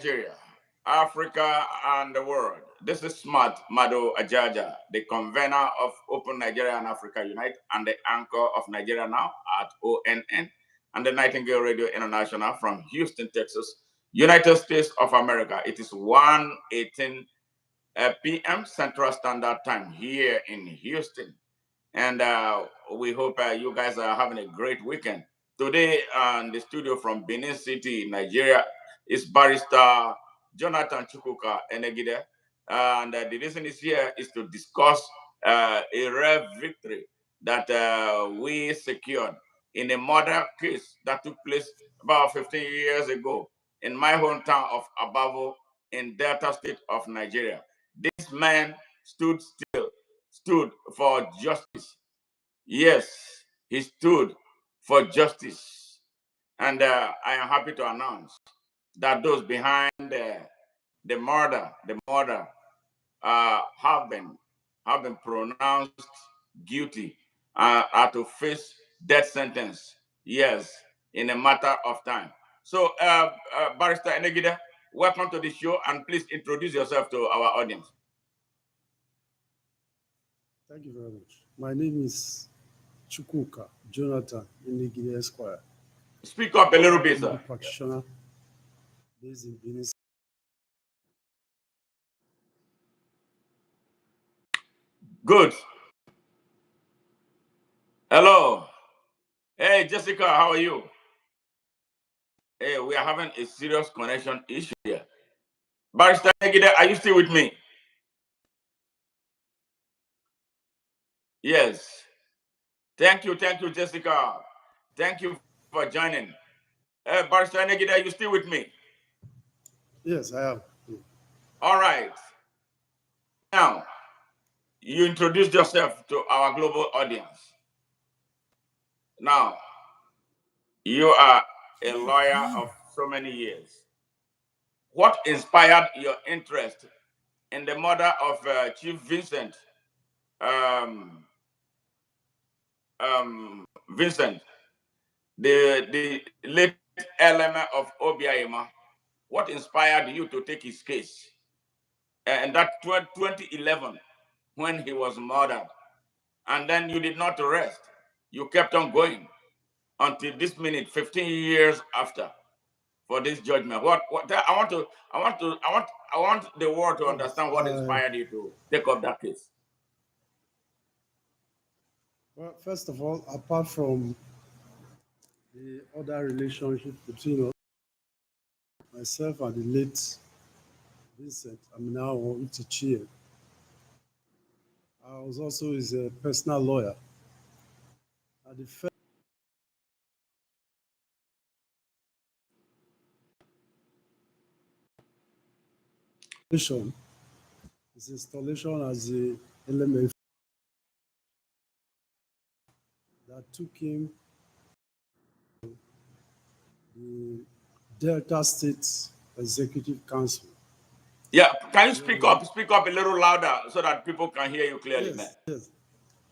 Nigeria, Africa, and the world. This is Smart Mado Ajaja, the convener of Open Nigeria and Africa Unite and the anchor of Nigeria Now at ONN and the Nightingale Radio International from Houston, Texas, United States of America. It is 1:18 p.m. Central Standard Time here in Houston. And we hope you guys are having a great weekend. Today, in the studio from Benin City, Nigeria, is Barrister Jonathan Chukwuka Enegide. And the reason is here is to discuss a rare victory that we secured in a murder case that took place about 15 years ago in my hometown of Abavo in Delta State of Nigeria. This man stood for justice. Yes, he stood for justice. And I am happy to announce that those behind the murder, have been pronounced guilty, are to face death sentence. Yes, in a matter of time. So, Barrister Enegide, welcome to the show, and please introduce yourself to our audience. Thank you very much. My name is Chukwuka Jonathan Enegide Esquire. Speak up a little bit, I'm a sir. practitioner based in Benin. Good. Hello. Hey, Jessica, how are you? Hey, we are having a serious connection issue here. Barrister Enegide, are you still with me? Yes. Thank you, Jessica. Thank you for joining. Barrister Enegide, are you still with me? Yes, I am. All right. Now, you introduced yourself to our global audience. Now, you are a lawyer of so many years. What inspired your interest in the murder of Chief Vincent? Um, Vincent, the late element of Obiaima. What inspired you to take his case? And that 2011, when he was murdered, and then you did not rest. You kept on going until this minute, 15 years after, for this judgment. What I want the world to Yes, understand what inspired you to take up that case. well, first of all, apart from the other relationship between us, myself and the late Vincent, I'm now Chiyem. I was also his personal lawyer. At the first his installation as the element that took him the Delta State Executive Council. Yeah, can you speak Where, up? Speak up a little louder so that people can hear you clearly, man. yes.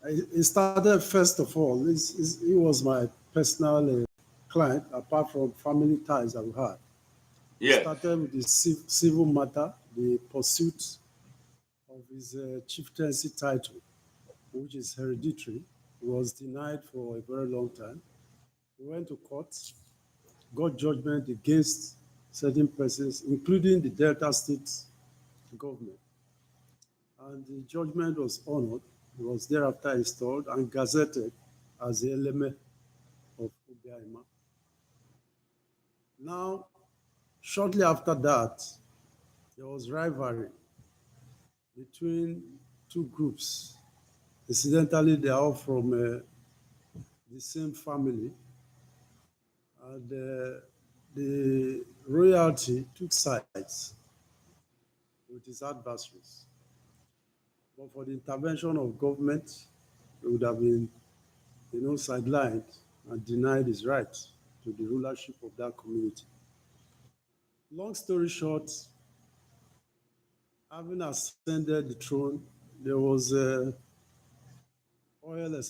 It started first of all. He was my personal client, apart from family ties that we had. It Yes. started with the civil matter, the pursuit of his chieftaincy title, which is hereditary. He was denied for a very long time. He went to court, got judgment against certain persons, including the Delta State government. And the judgment was honored. It was thereafter installed and gazetted as the element of Obiaima. Now, shortly after that, there was rivalry between two groups. Incidentally, they are all from the same family. And the royalty took sides with his adversaries. But for the intervention of government, it would have been, sidelined and denied his right to the rulership of that community. Long story short, having ascended the throne, there was oil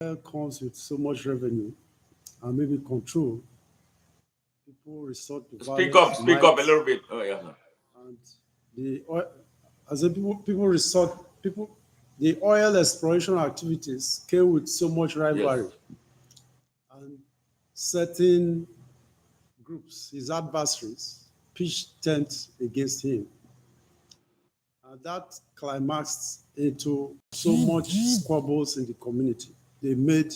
comes with so much revenue and maybe control, people resort to violence, Speak up might, a little bit. Oh, yeah. and the as a the oil exploration activities came with so much Yes. rivalry, and certain groups, his adversaries, pitched tents against him. And that climaxed into so much squabbles in the community. They made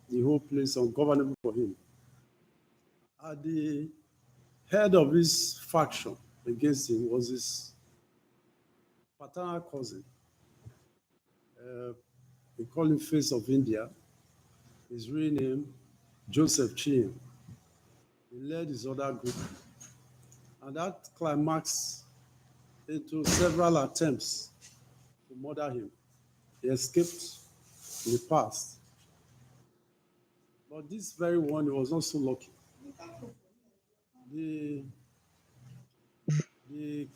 the whole place ungovernable for him. At the head of his faction against him was his paternal cousin. They call him Face of India. His real name, Joseph Chiyem. He led his other group. And that climaxed into several attempts to murder him. He escaped in the past. But this very one, he was not so lucky. The, the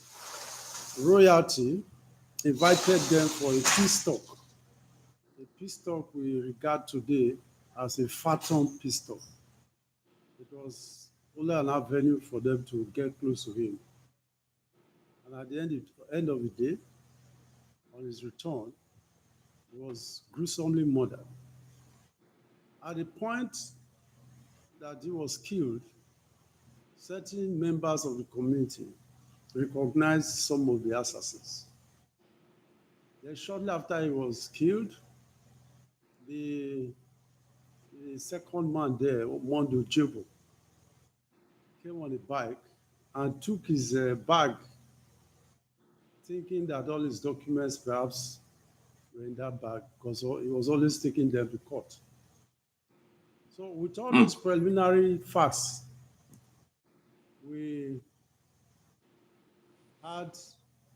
royalty invited them for a peace talk. A peace talk we regard today as a phantom peace talk. It was only an avenue for them to get close to him. And at the end of the day, on his return, he was gruesomely murdered. At the point that he was killed, certain members of the community recognized some of the assassins. Then shortly after he was killed, the second man there, Mondo Jebo, came on a bike and took his bag, thinking that all his documents perhaps were in that bag, because he was always taking them to court. So with all those preliminary facts, we had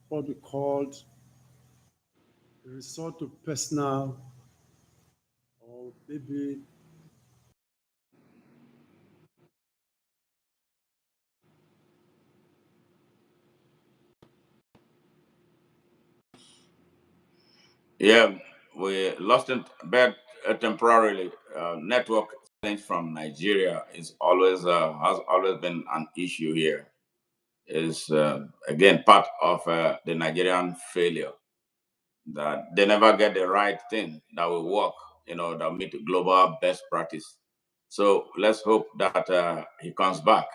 what we called a resort to personal or maybe Yeah, we lost it bad temporarily. Network challenge from Nigeria is always has always been an issue here. Is again part of the Nigerian failure that they never get the right thing that will work. That will meet global best practice. So let's hope that he comes back.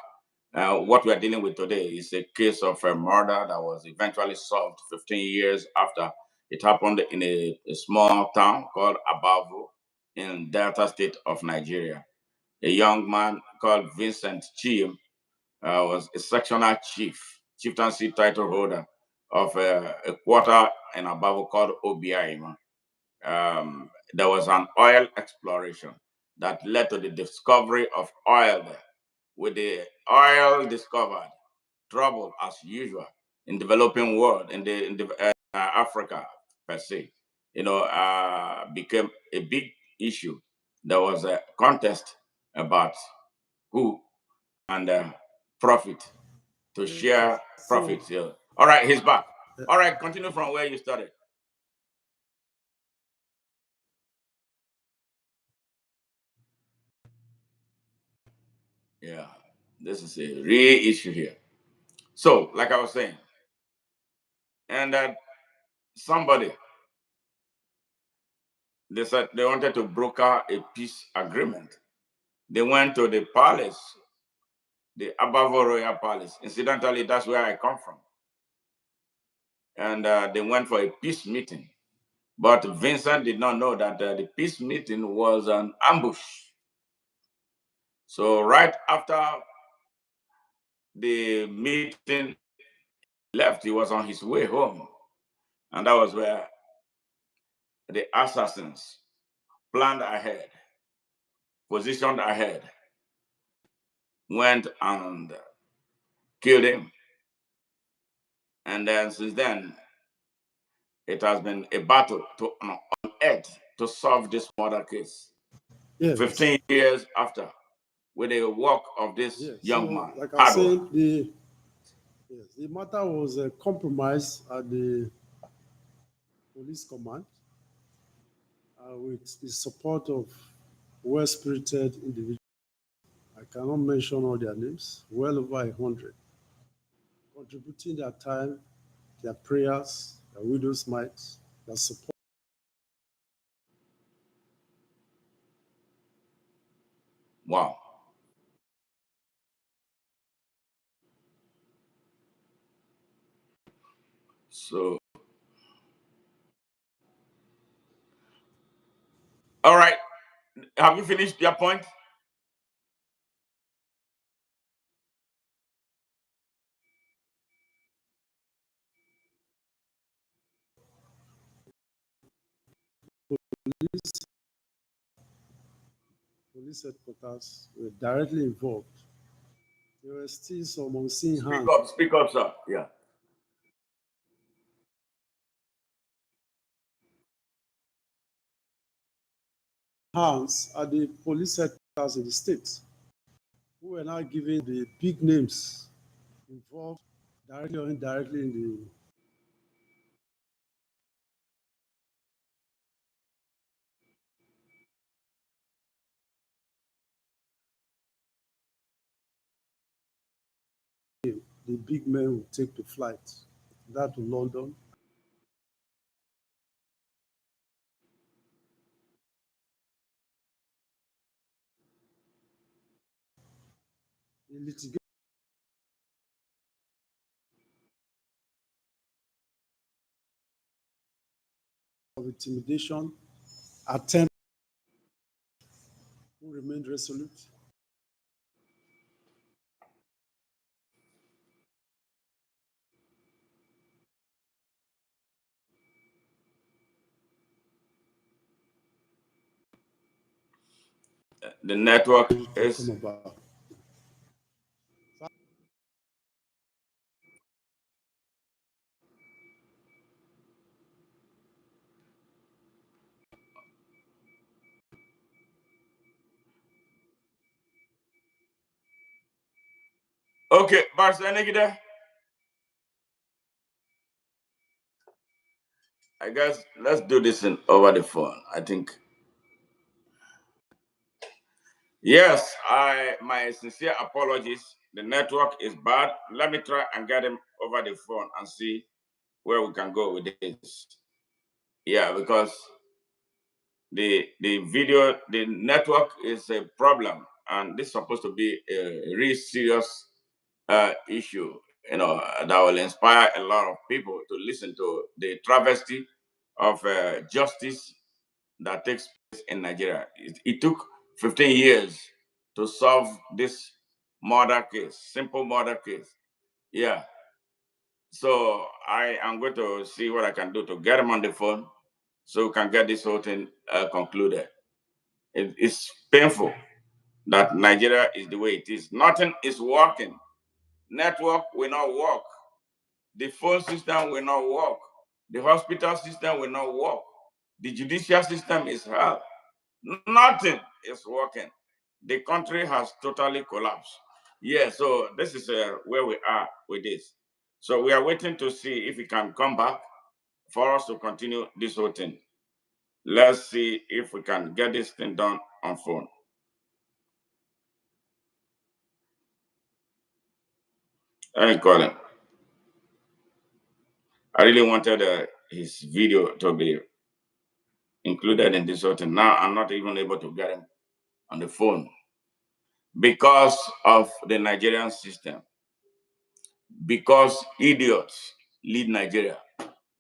What we are dealing with today is a case of a murder that was eventually solved 15 years after it happened in a small town called Abavo in Delta State of Nigeria. A young man called Vincent Chiyem was a sectional chieftaincy title holder of a quarter in Abavo called Obiaima. There was an oil exploration that led to the discovery of oil there. With the oil discovered, trouble as usual in developing world in Africa per se, became a big issue. There was a contest about who and profit to okay. share So profits. Yeah. All right, he's back. All right, continue from where you started. Yeah, this is a real issue here. So, like I was saying, and that somebody they said they wanted to broker a peace agreement. They went to the palace, the Abavo Royal Palace. Incidentally, that's where I come from. And they went for a peace meeting. But Vincent did not know that the peace meeting was an ambush. So, right after the meeting left, he was on his way home. And that was where the assassins planned ahead, positioned ahead, went and killed him. And then since then, it has been a battle to unearth to solve this murder case. yes, 15 years after, with the work of this yes. young So man, like I was hard work. saying, the matter was compromised at the police command, with the support of well-spirited individuals. I cannot mention all their names, well over 100, contributing their time, their prayers, their widow's mites, their support. Wow. So, all right. Have you finished your point? Police headquarters were directly involved. There were still some unseen Speak up, sir. Yeah. hands at the police headquarters in the state who were now given the big names involved directly or indirectly in the big men who take the flight, that to London. The litigation of intimidation, attempt who remained resolute. The network To is. come about. Okay, Barrister Enegide. I guess let's do this over the phone. I think. Yes, my sincere apologies. The network is bad. Let me try and get him over the phone and see where we can go with this. Yeah, because the network is a problem, and this is supposed to be a really serious issue. That will inspire a lot of people to listen to the travesty of justice that takes place in Nigeria. It took 15 years to solve this murder case, simple murder case. Yeah. So I am going to see what I can do to get him on the phone so we can get this whole thing concluded. It's painful that Nigeria is the way it is. Nothing is working. Network will not work. The phone system will not work. The hospital system will not work. The judicial system is hell. Nothing is working. The country has totally collapsed. Yeah, so this is where we are with this. So we are waiting to see if he can come back for us to continue this whole thing. Let's see if we can get this thing done on phone. I call him. I really wanted his video to be included in this whole thing. Now I'm not even able to get him on the phone because of the Nigerian system, because idiots lead Nigeria.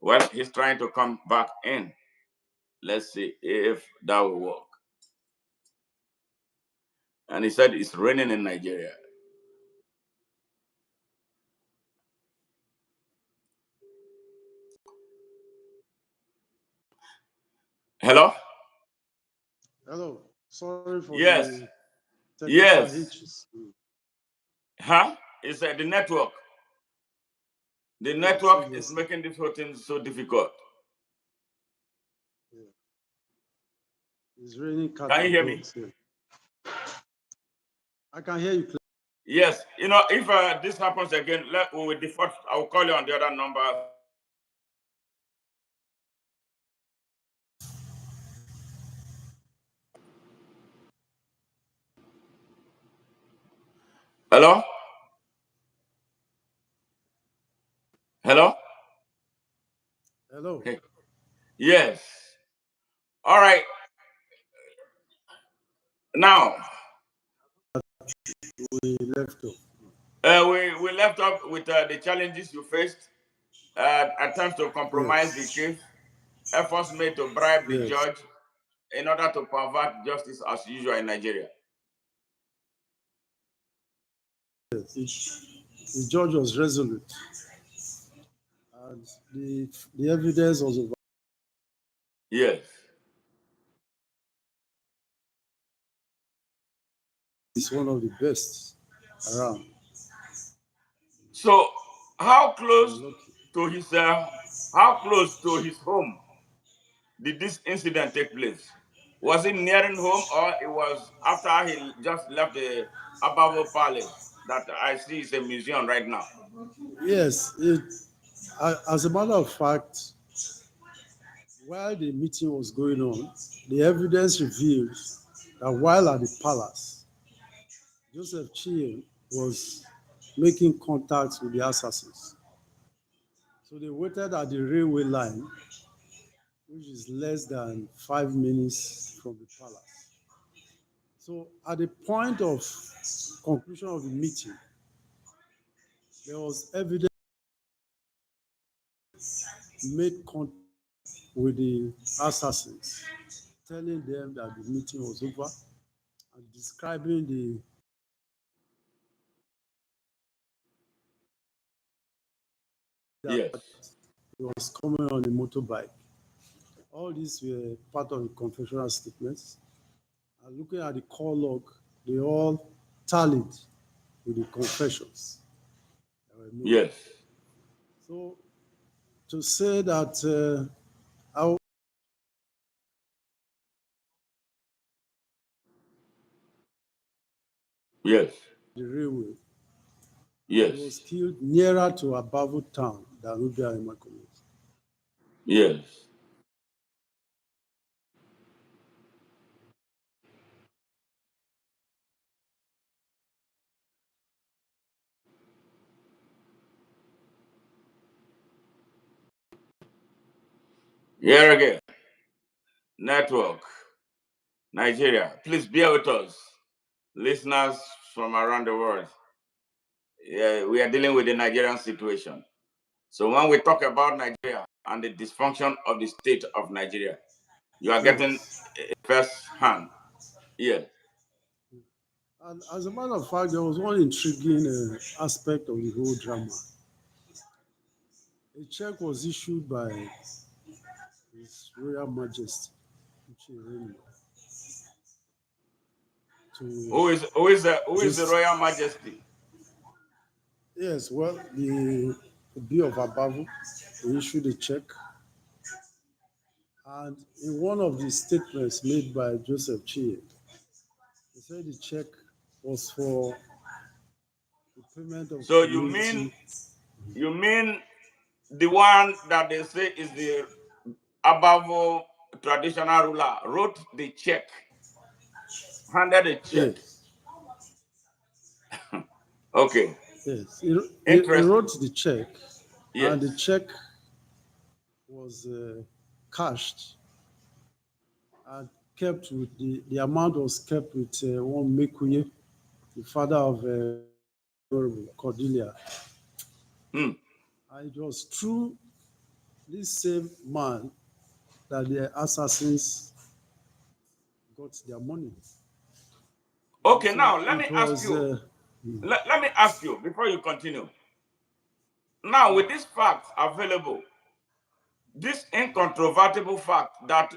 Well, he's trying to come back in. Let's see if that will work. And he said it's raining in Nigeria. Hello? Hello. Sorry for Yes. the technical Yes. hitches. Huh? It's the network. The Yeah, network same is yes. making this whole thing so difficult. Yeah. It's raining cat Can you and hear me? dogs here. I can hear you clearly. Yes. If this happens again, we will default. I will call you on the other number. Hello? Hello? Hello. Yes. All right. Now, We left off. we left off with the challenges you faced, attempts to compromise the Yes. case, efforts made to bribe the Yes. judge in order to pervert justice as usual in Nigeria. Yes. The judge was resolute, and the evidence was over. Yes. It's one of the best around. So, how We're close lucky. to his uh, how close to his home did this incident take place? Was it nearing home, or it was after he just left the Abavo Palace that I see is a museum right now? Yes. As a matter of fact, while the meeting was going on, the evidence revealed that while at the palace, Joseph Chiyem was making contacts with the assassins. So they waited at the railway line, which is less than 5 minutes from the palace. So at the point of conclusion of the meeting, there was evidence made contact with the assassins, telling them that the meeting was over and describing that Yes. he was coming on a motorbike. All these were part of the confessional statements. And looking at the call log, they all tallied with the confessions that were made. Yes. So to say that how Yes. the railway, and Yes. he was killed nearer to Abavo town than Ubia Immaculate. Yes. Here again. Network. Nigeria. Please bear with us. Listeners from around the world. Yeah, we are dealing with the Nigerian situation. So when we talk about Nigeria and the dysfunction of the state of Nigeria, you are getting Yes. first hand. Yes. And as a matter of fact, there was one intriguing aspect of the whole drama. A check was issued by His Royal Majesty Uchirema to Who is the just Royal Majesty? yes, well, the Bill of Abavo, they issued a check, and in one of the statements made by Joseph Chiyem, he said the check was for the payment of So you mean community. you mean the one that they say is the Abavo traditional ruler wrote the check, handed a check. Yes, Okay, yes. He interesting. wrote the check, and Yes. the check was cashed and kept with the amount was kept with one Mekuye, the father of Cordelia. Hmm. And it was through this same man that the assassins got their money. Okay, So now let me it ask was, you. Let me ask you before you continue. Now, with this fact available, this incontrovertible fact that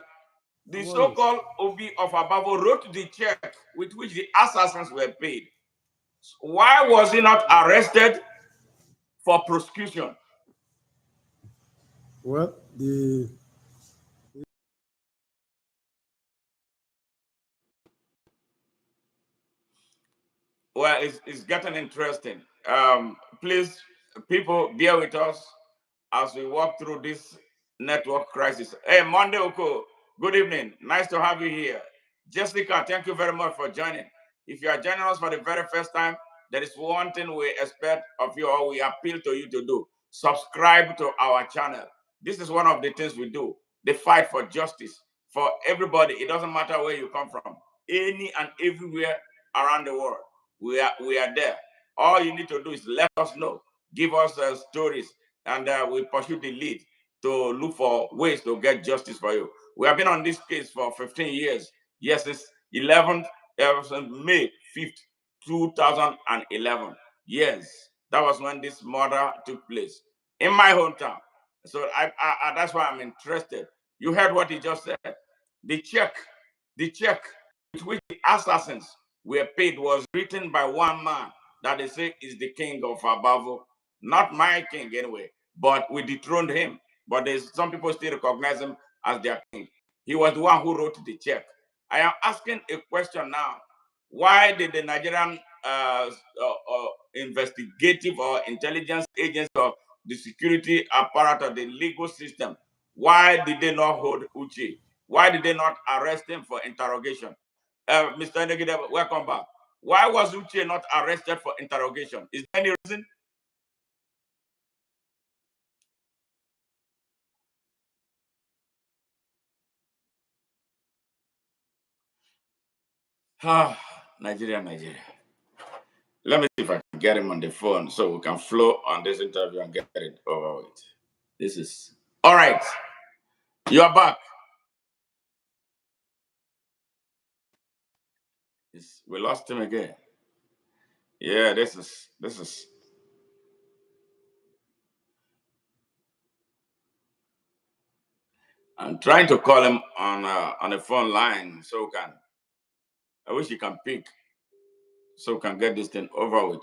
the I'm honest. so-called Obi of Abavo wrote the check with which the assassins were paid, why was he not arrested for prosecution? Well, the Well, it's getting interesting. Please, people, bear with us as we walk through this network crisis. Hey, Monday Oko, good evening. Nice to have you here. Jessica, thank you very much for joining. If you are joining us for the very first time, there is one thing we expect of you, or we appeal to you to do. Subscribe to our channel. This is one of the things we do. The fight for justice for everybody. It doesn't matter where you come from. Any and everywhere around the world, we are there. All you need to do is let us know. Give us stories, and we pursue the lead to look for ways to get justice for you. We have been on this case for 15 years. Yes, it's 11th, May 5th, 2011. Yes, that was when this murder took place in my hometown. So that's why I'm interested. You heard what he just said. The check, the check with which the assassins were paid was written by one man that they say is the king of Abavo. Not my king anyway, but we dethroned him. But there's some people still recognize him as their king. He was the one who wrote the check. I am asking a question now. Why did the Nigerian investigative or intelligence agency or the security apparatus, the legal system, why did they not hold Uche? Why did they not arrest him for interrogation? Mr. Enegide, welcome back. Why was Uche not arrested for interrogation? Is there any reason? Nigeria, Nigeria. Let me see if I can get him on the phone so we can flow on this interview and get it over with. This is all right. You are back. We lost him again. Yeah, this is. I'm trying to call him on a phone line so we can. I wish he can pick so we can get this thing over with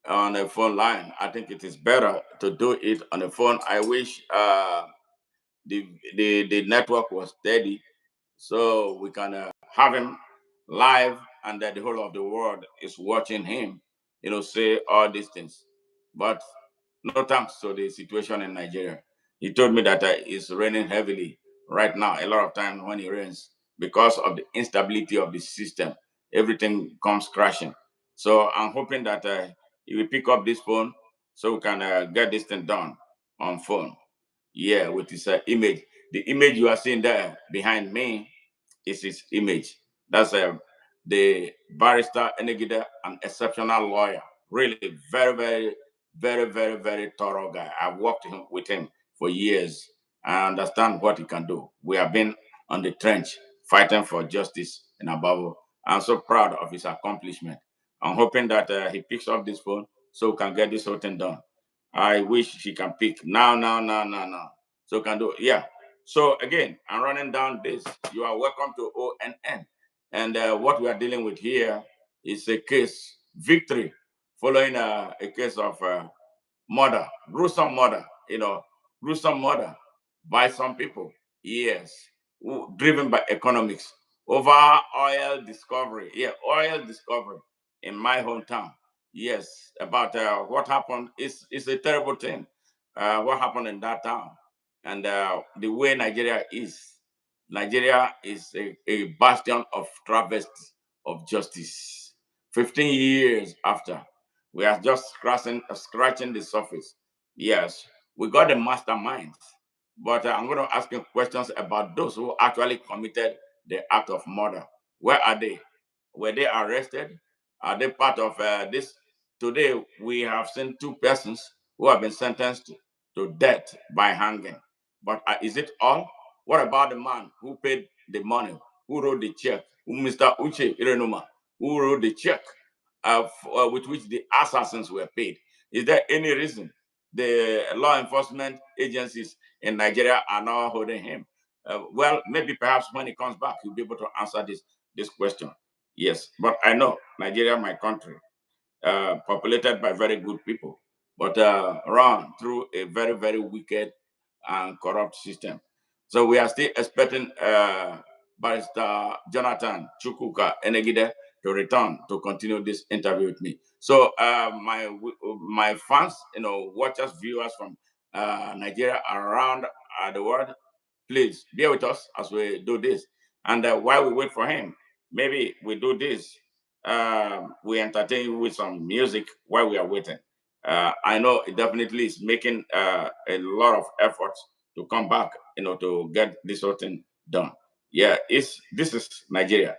on a phone line. I think it is better to do it on the phone. I wish the network was steady so we can have him live and that the whole of the world is watching him, say all these things. But no thanks to the situation in Nigeria. He told me that it's raining heavily right now. A lot of times when it rains, because of the instability of the system, everything comes crashing. So I'm hoping that he will pick up this phone so we can get this thing done on phone. Yeah, with his image. The image you are seeing there behind me is his image. That's the barrister Enegide, an exceptional lawyer. Really, very, very, very, very, very thorough guy. I've worked with him for years. I understand what he can do. We have been on the trench fighting for justice in Abavo. I'm so proud of his accomplishment. I'm hoping that he picks up this phone so we can get this whole thing done. I wish he can pick now, now, now, now, now. So can do. Yeah. So again, I'm running down this. You are welcome to ONN. And what we are dealing with here is a case victory following a case of murder, gruesome murder by some people. Yes, driven by economics over oil discovery. Yeah, oil discovery in my hometown. Yes, about what happened is a terrible thing. What happened in that town and the way Nigeria is. Nigeria is a bastion of travesty of justice. 15 years after, we are just scratching the surface. Yes, we got the masterminds, but I'm going to ask you questions about those who actually committed the act of murder. Where are they? Were they arrested? Are they part of this? Today, we have seen two persons who have been sentenced to death by hanging. But is it all? What about the man who paid the money, who wrote the check, Mr. Uche Irenuma, who wrote the check with which the assassins were paid? Is there any reason the law enforcement agencies in Nigeria are now holding him? Well, maybe perhaps when he comes back, he'll be able to answer this question. Yes, but I know Nigeria, my country, populated by very good people, but run through a very, very wicked and corrupt system. So we are still expecting Barrister Jonathan Chukwuka Enegide to return to continue this interview with me. So my fans, watchers, viewers from Nigeria around the world, please bear with us as we do this. And while we wait for him, maybe we do this. we entertain you with some music while we are waiting. I know it definitely is making a lot of efforts to come back, to get this whole thing done. Yeah, this is Nigeria,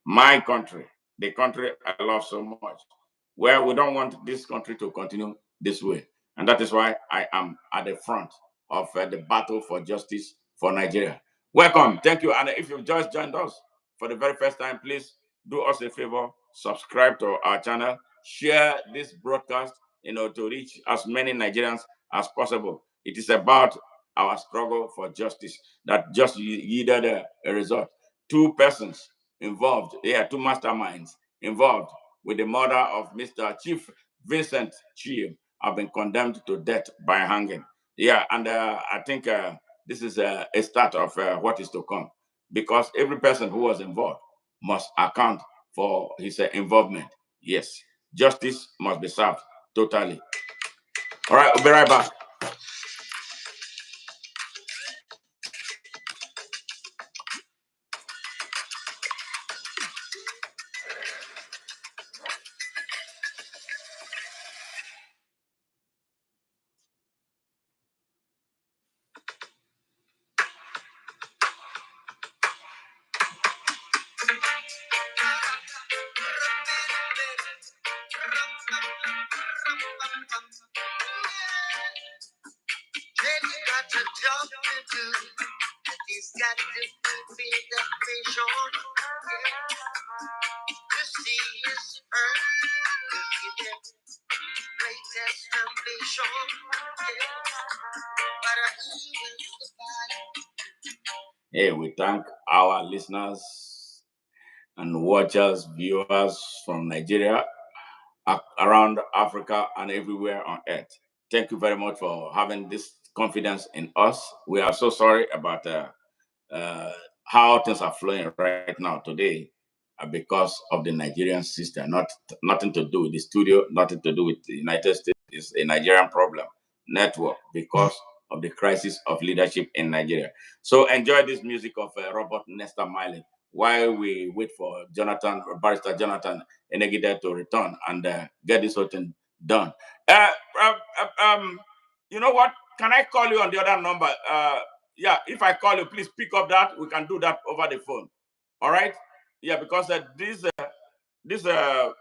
my country, the country I love so much, where we don't want this country to continue this way. And that is why I am at the front of the battle for justice for Nigeria. Welcome. Thank you. And if you've just joined us for the very first time, please do us a favor, subscribe to our channel, share this broadcast, to reach as many Nigerians as possible. It is about our struggle for justice that just yielded a result. Two persons involved, yeah, two masterminds involved with the murder of Mr. Chief Vincent Chiyem have been condemned to death by hanging. Yeah, and I think this is a start of what is to come, because every person who was involved must account for his involvement. Yes, justice must be served totally. All right, we'll be right back. Hey, we thank our listeners and watchers, viewers from Nigeria, around Africa, and everywhere on earth. Thank you very much for having this confidence in us. We are so sorry about uh, how things are flowing right now today because of the Nigerian system. Nothing to do with the studio, nothing to do with the United States. It's a Nigerian problem network because of the crisis of leadership in Nigeria. So enjoy this music of Robert Nesta Miley while we wait for Barrister Jonathan Enegide to return and get this whole thing done. Uh, um, um, you know what? Can I call you on the other number? Yeah, if I call you, please pick up that. We can do that over the phone. All right? Yeah, because this the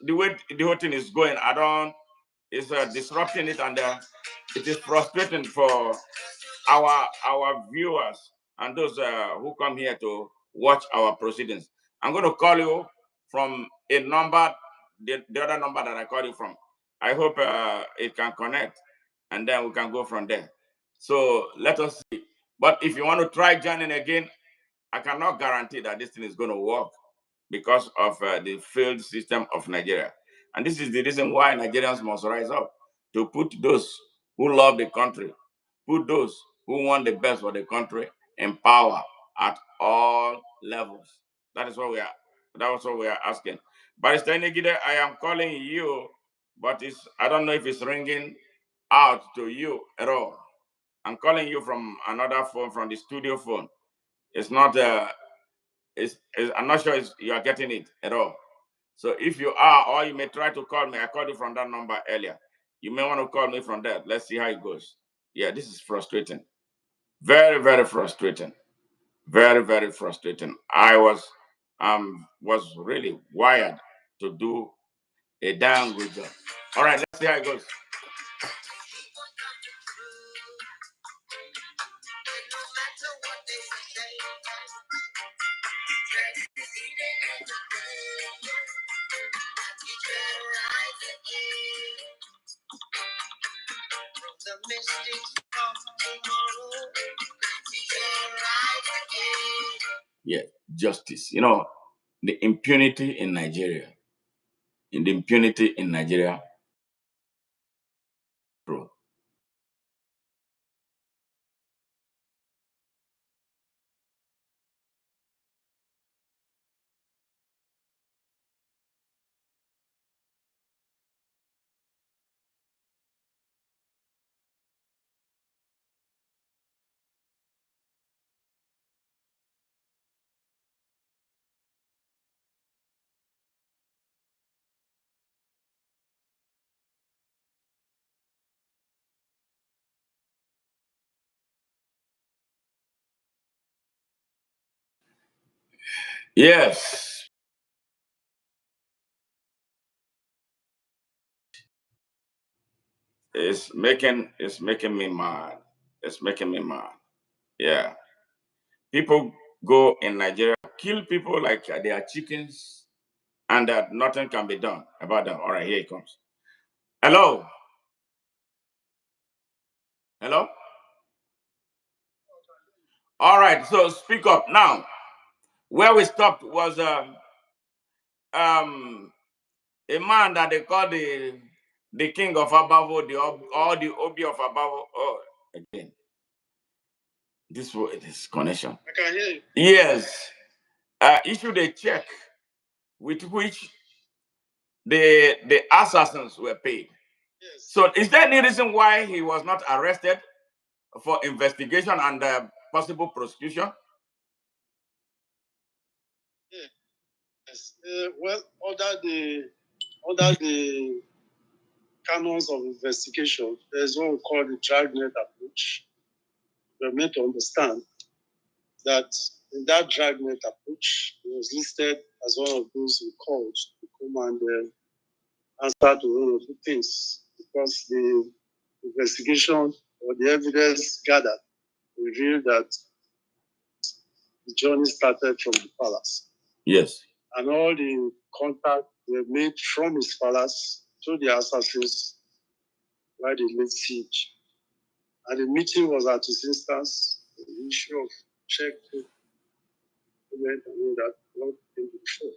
way the whole thing is going, I don't is disrupting it, and it is frustrating for our viewers and those who come here to watch our proceedings. I'm going to call you from a number, the other number that I called you from. I hope it can connect, and then we can go from there. So let us see. But if you want to try joining again, I cannot guarantee that this thing is going to work because of the failed system of Nigeria. And this is the reason why Nigerians must rise up to put those who love the country, put those who want the best for the country in power at all levels. That is what we are. That was what we are asking. Barrister Enegide, I am calling you, but I don't know if it's ringing out to you at all. I'm calling you from another phone, from the studio phone. It's not. I'm not sure you are getting it at all. So if you are, or you may try to call me. I called you from that number earlier. You may want to call me from there. Let's see how it goes. Yeah, this is frustrating. Very, very frustrating. Very, very frustrating. I was really wired to do a damn good job. All right, let's see how it goes. Yeah, justice. The impunity in Nigeria. In the impunity in Nigeria, bro. Yes. It's making me mad. It's making me mad. Yeah. People go in Nigeria, kill people like they are chickens, and that nothing can be done about them. All right, here it comes. Hello. Hello. All right, so speak up now. Where we stopped was um a man that they call the king of Abavo, or the Obi of Abavo. Oh, again, this connection. I can hear you. Yes, issued a check with which the assassins were paid. Yes. So, is there any reason why he was not arrested for investigation and possible prosecution? Yes. Well, under the canons of investigation, there's what we call the dragnet approach. We're meant to understand that in that dragnet approach, he was listed as one of those who called to come and answer to one of the things, because the investigation or the evidence gathered revealed that the journey started from the palace. Yes. And all the contacts were made from his palace to the assassins while they laid siege. And the meeting was at his instance, the issue of check to implement and all that, what came before.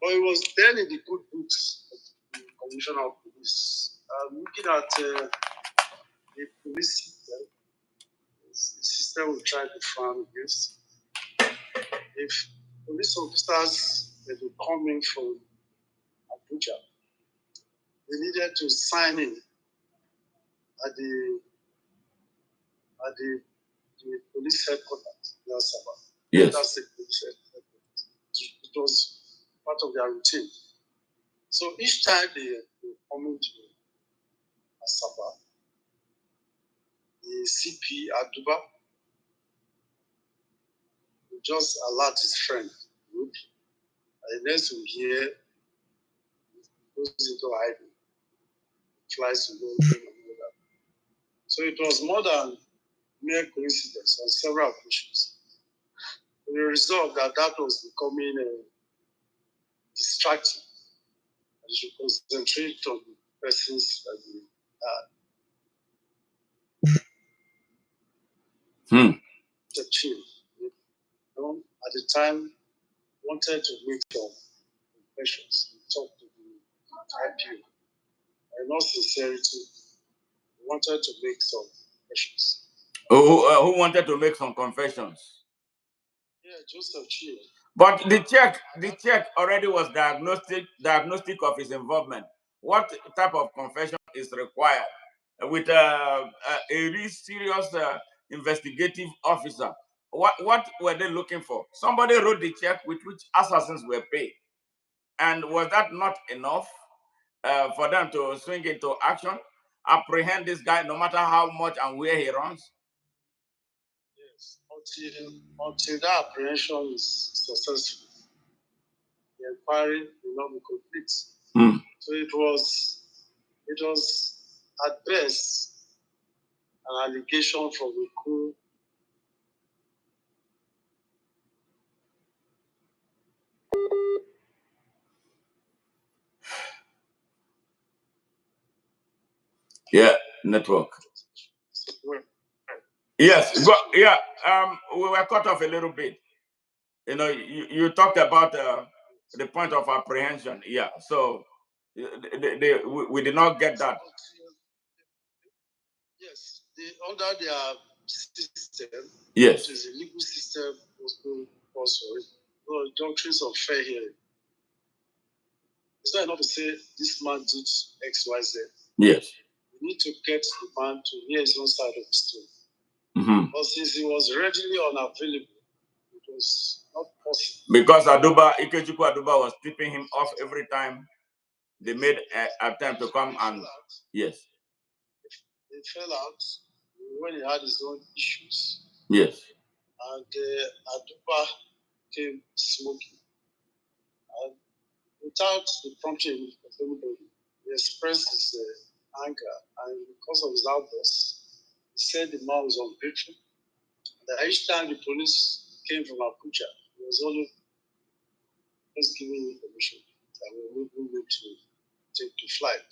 But it was then in the good books of the Commissioner of Police. Looking at the police system, the system we try to farm against. If police officers were to come in from Abuja, they needed to sign in at the police headquarters in Asaba. Yes. That's the police headquarters. It was part of their routine. So each time they were coming to Asaba, the CP Aduba would just alert his friend, Ruth, and the next we hear, he goes into hiding, flies to London and all that. So it was more than mere coincidence on several occasions. The result that was becoming distracting. You should concentrate on the persons that you the chief. At the time, wanted to make some confessions. He talked to the IPO. And not sincerity, he wanted to make some confessions. Who wanted to make some confessions? Yeah, Joseph Chiyem. But the check already was diagnostic of his involvement. What type of confession is required with a really serious investigative officer? What were they looking for? Somebody wrote the check with which assassins were paid, and was that not enough for them to swing into action, apprehend this guy, no matter how much and where he runs? Yes, until that apprehension is successful, the inquiry will not be complete. So it was at best an allegation from a coup. Yeah, network. Yes, yeah. We were cut off a little bit. You know, you talked about the point of apprehension. Yeah, so we did not get that. Yes, under their system, Yes, which is the legal system, also the doctrines of fair hearing. It's not enough to say this man did X, Y, Z. yes. We need to get the man to hear his own side of the story. But since he was readily unavailable, it was not possible. Because Ikechukwu Aduba was tipping him off every time they made an attempt to come and yes. He fell out when he had his own issues. Yes. And Aduba came smoking. without the prompting of anybody, he expressed his anger, and because of his outburst, he said the man was ungrateful. That each time the police came from Abuja, he was always just giving information that we will need to take the flight.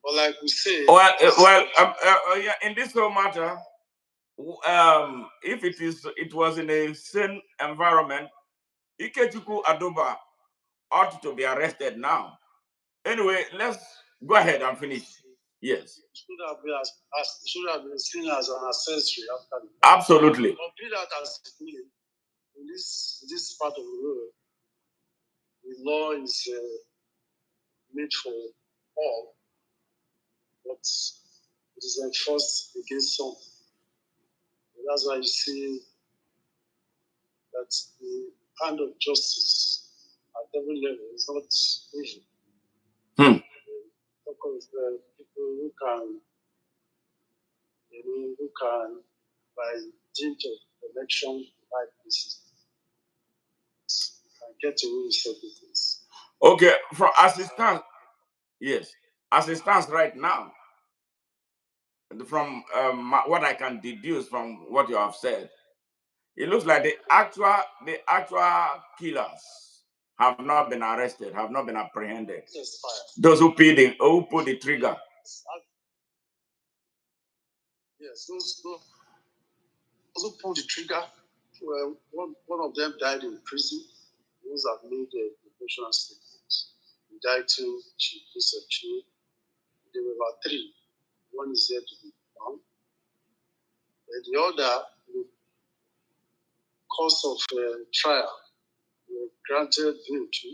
But like we say, in this whole matter, if it was in a sane environment, Ikechukwu Adoba ought to be arrested now. Anyway, let's go ahead and finish. Yes. Should have been seen as an accessory after the Absolutely. But be that as it may, in this part of the world, the law is made for all, but it is enforced against some. And that's why you see that the hand of justice at every level is not easy. Talk of people who can, by dint of election, buy places, and get away with certain things. Okay, from as it stands, yes, as it stands right now, from what I can deduce from what you have said, it looks like the actual killers have not been arrested, have not been apprehended. Yes, those who pull the trigger. Yes, those who pulled the trigger. Well, one of them died in prison. Those have made emotional statements. Indicting Chief Vincent Chiyem. There were about 3. One is yet to be found. And the other, the course of trial, were granted bail to,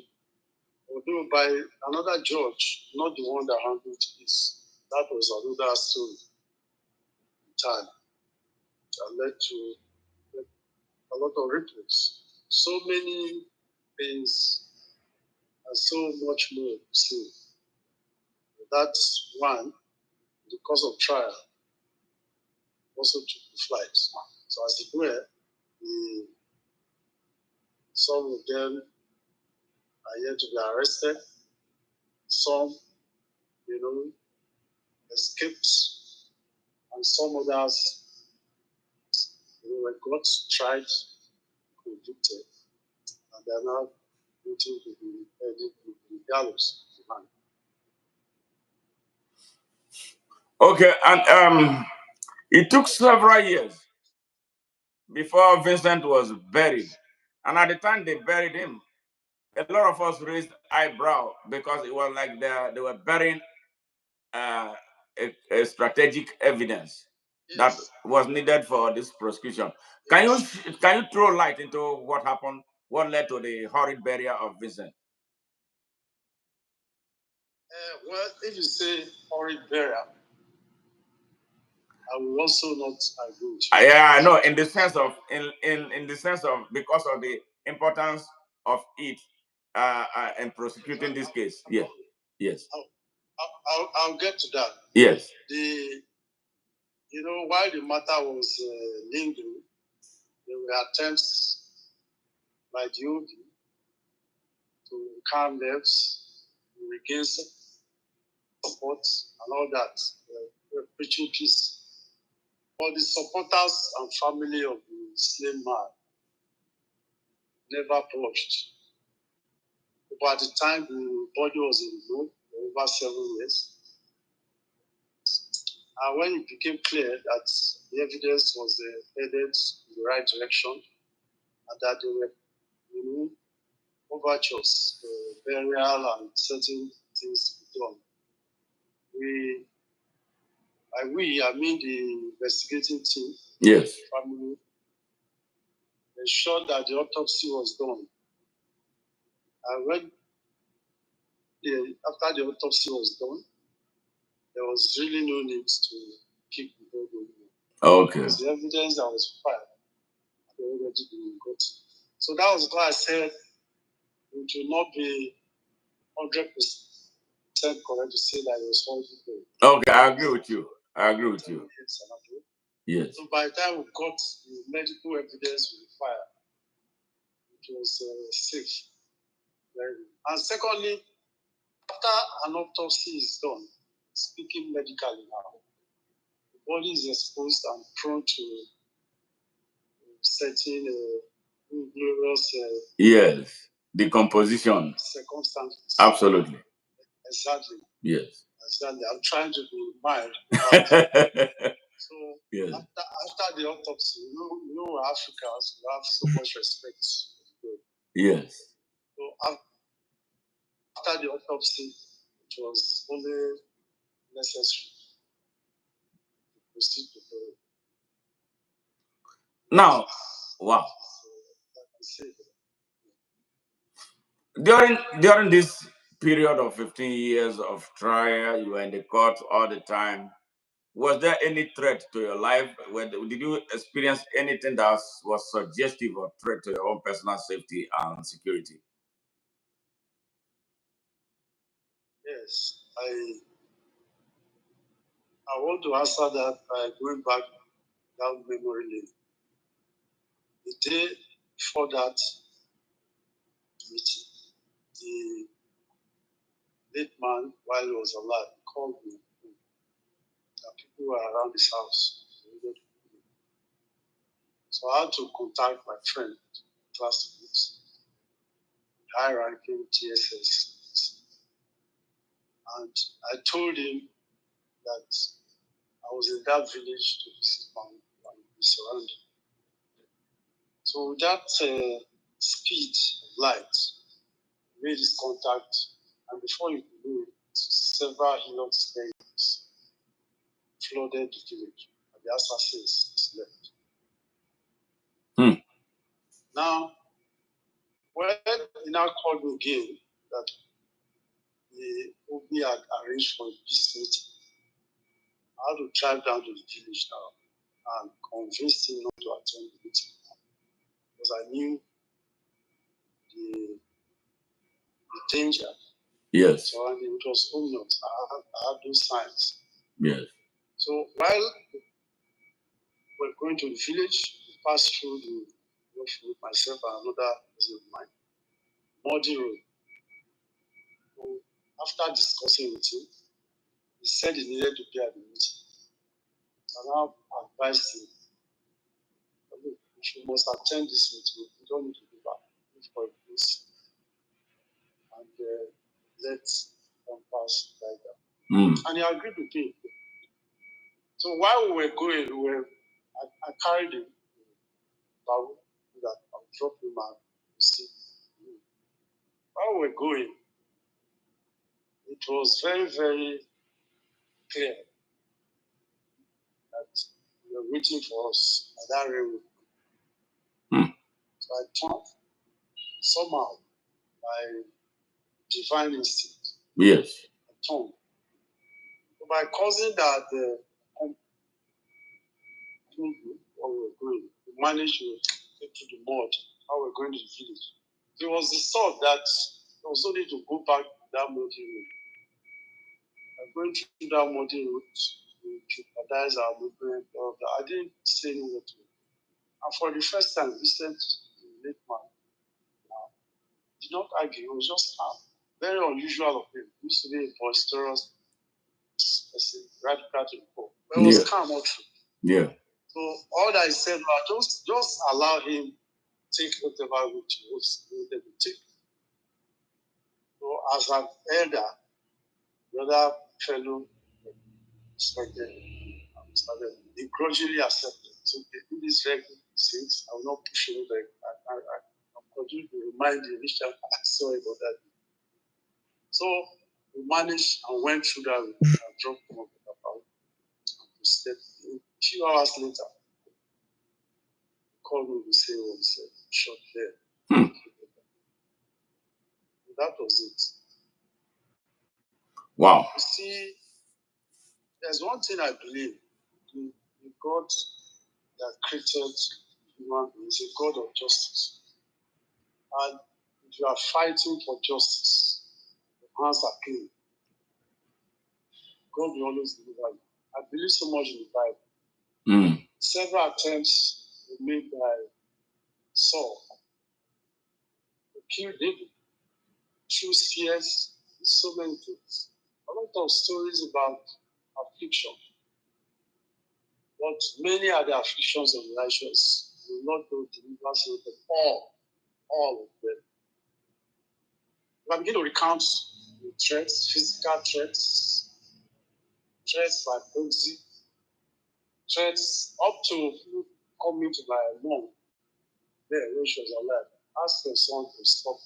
although by another judge, not the one that handled this. That was another story. Time that led to a lot of ripples. So many things and so much more to say. That's one, the cause of trial also took the flight. So as it were, some of them are yet to be arrested. Some, escaped, and some others were got tried, convicted, and they are now waiting to be headed to the gallows. Okay, and it took several years before Vincent was buried, and at the time they buried him, a lot of us raised eyebrow because it was like they were burying a strategic evidence that was needed for this prosecution. Can you throw light into what happened? What led to the horrid burial of Vincent? Well, if you say horrid burial, I will also not agree with you. Yeah, I know. In the sense of because of the importance of it in prosecuting this case. Yes. Yes. I'll get to that. Yes. While the matter was lingering, there were attempts by the OB to calm nerves, regain support, and all that. We're preaching peace. But the supporters and family of the slain man never budged. But at the time the body was in the room for over 7 years, and when it became clear that the evidence was headed in the right direction, and that there were overtures, burial, and certain things to be done, I mean the investigating team, yes, family, ensured that the autopsy was done. And when after the autopsy was done, there was really no need to keep the body anymore. Okay. Because the evidence that was filed had already been gotten. So that was why I said it will not be 100% correct to say that it was horrible. Okay, I agree with you. Yes. So by the time we got the medical evidence we filed, it was safe. And secondly, after an autopsy is done, speaking medically now, the body is exposed and prone to certain inglorious yes, decomposition circumstances. Absolutely. Exactly. Yes. Exactly. I'm trying to be mild. So yes. after the autopsy, you know Africans have so much respect. Yes. So after the autopsy, it was only necessary to proceed to the Now, wow. During this period of 15 years of trial, you were in the court all the time. Was there any threat to your life? Did you experience anything that was suggestive or threat to your own personal safety and security? Yes, I want to answer that by going back down memory lane. The day before that meeting, the late man, while he was alive, called me that people were around his house. So I had to contact my friend, classmates, high-ranking TSS, and I told him that I was in that village to visit my surrounding. So with that speed of light, made his contact, and before you could do it, several hillock vehicles flooded the village, and the assassins left. Now, when he now called me again that the OB had arranged for a peace meeting, I had to drive down to the village now and convince him not to attend the meeting because I knew the danger. Yes. So it was ominous. I had those signs. Yes. So while we're going to the village, we passed through the with myself and another person of mine, muddy road. So after discussing with him, he said he needed to be at the meeting. And I advised him, look, if you must attend this meeting, you don't need to go back. Look for a place and let them pass like that. And he agreed with me. So while we were going, I carried him Abavo that I'll drop him and see. While we were going, it was very, very clear that they were waiting for us at that railway. So I turned somehow by divine instinct. Yes. I turned. So by causing that what we were going, we managed to get to the mud, how we're going to the village. There was the thought that there was only to go back to that muddy road. I'm going through that muddy road to jeopardize our movement. I didn't say any word to it. And for the first time, Vincent, the late man, did not argue. He was just calm. Very unusual of him. He used to be a boisterous person, radical to the core. But he was calm also. Yeah. So all that I said was just allow him take whatever route he wanted to take. So as an elder, the other fellow expected they grudgingly accepted. So they do this very good things. I will not push him back. I'm continuing to remind the initial sorry about that. So we managed and went through that route and dropped him off at Abavo. And step a few hours later, he called me to say what he said, shot there. That was it. Wow. You see, there's one thing I believe. The God that created human beings is a God of justice. And if you are fighting for justice, your hands are clean. God will always deliver you. I believe so much in the Bible. Several attempts were made by Saul to kill David. true scares, so many things. A lot of stories about affliction. But many are the afflictions of the righteous. We will not go deliverance of them all of them. We begin to recount the threats, physical threats, threats by proxy, threats up to coming to my mom there when she was alive. Ask your son to stop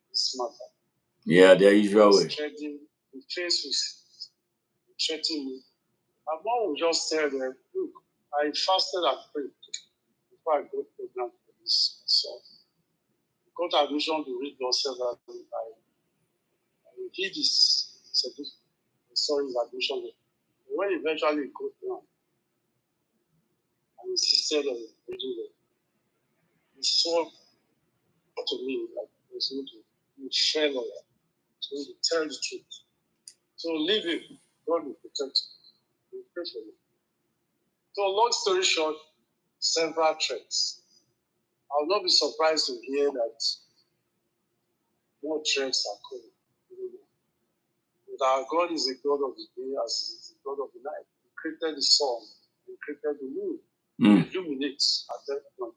this matter. Yeah, the usual way. The face was threatening me. My mom would just tell them, look, I fasted and prayed before I got pregnant for this son. I got admission to read law several times. I did this certificate. Sorry, his admission. When eventually he got down and insisted on reading it, he swore to me that he was going to be fair lawyer. He was going to tell the truth. So leave him. God will protect him. We pray for him. So long story short, several threats. I will not be surprised to hear that more threats are coming. But our God is a God of the day as he is a God of the night. He created the sun, he created the moon. He illuminates at every point.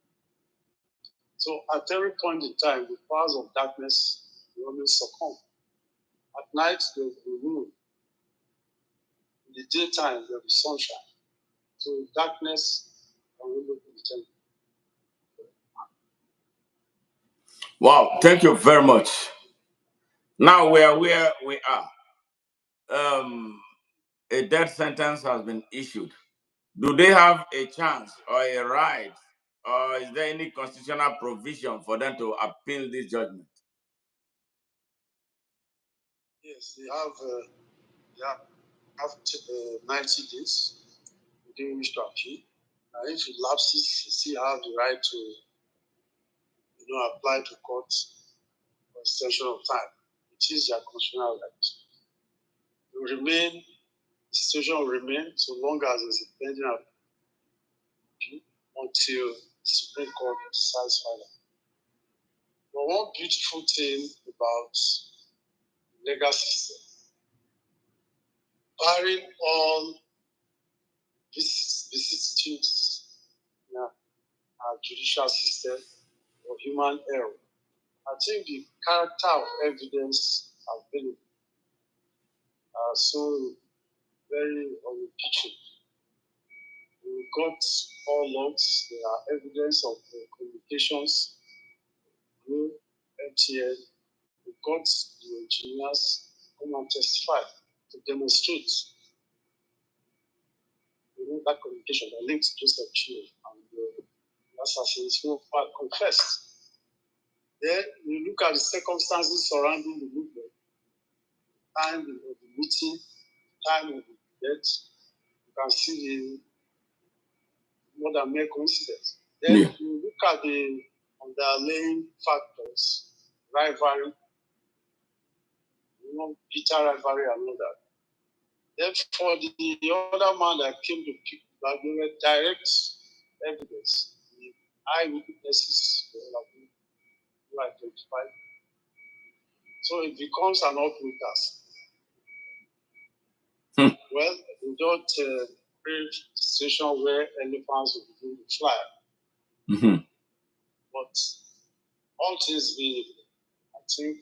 So at every point in time, the powers of darkness will always succumb. At night, there will be moon. In the daytime, there will be sunshine. So darkness can only be tempered. Wow, thank you very much. Now we are where we are. A death sentence has been issued. Do they have a chance or a right, or is there any constitutional provision for them to appeal this judgment? Yes, they have 90 days within which to appeal. And if it lapses, you still have the right to apply to court for extension of time. It is their constitutional right. The situation will remain so long as there's a pending appeal until the Supreme Court decides finally. But one beautiful thing about the legal system, barring all vicissitudes in our judicial system or human error, I think the character of evidence available are so very unimpeachable. We got all logs, there are evidence of communications, MTN, we got the engineers come and testify to demonstrate that communication that linked Joseph Chiyem and the assassins who confessed. Then you look at the circumstances surrounding the movement, time of the meeting, time of the death, you can see the more than mere coincidence. Then you look at the underlying factors, rivalry, bitter rivalry and all that. Then for the other man that came to pick back, there were direct evidence. The eyewitnesses were identified. So it becomes an uphill task. Well, we don't create a situation where elephants will begin to fly. But all things being, I think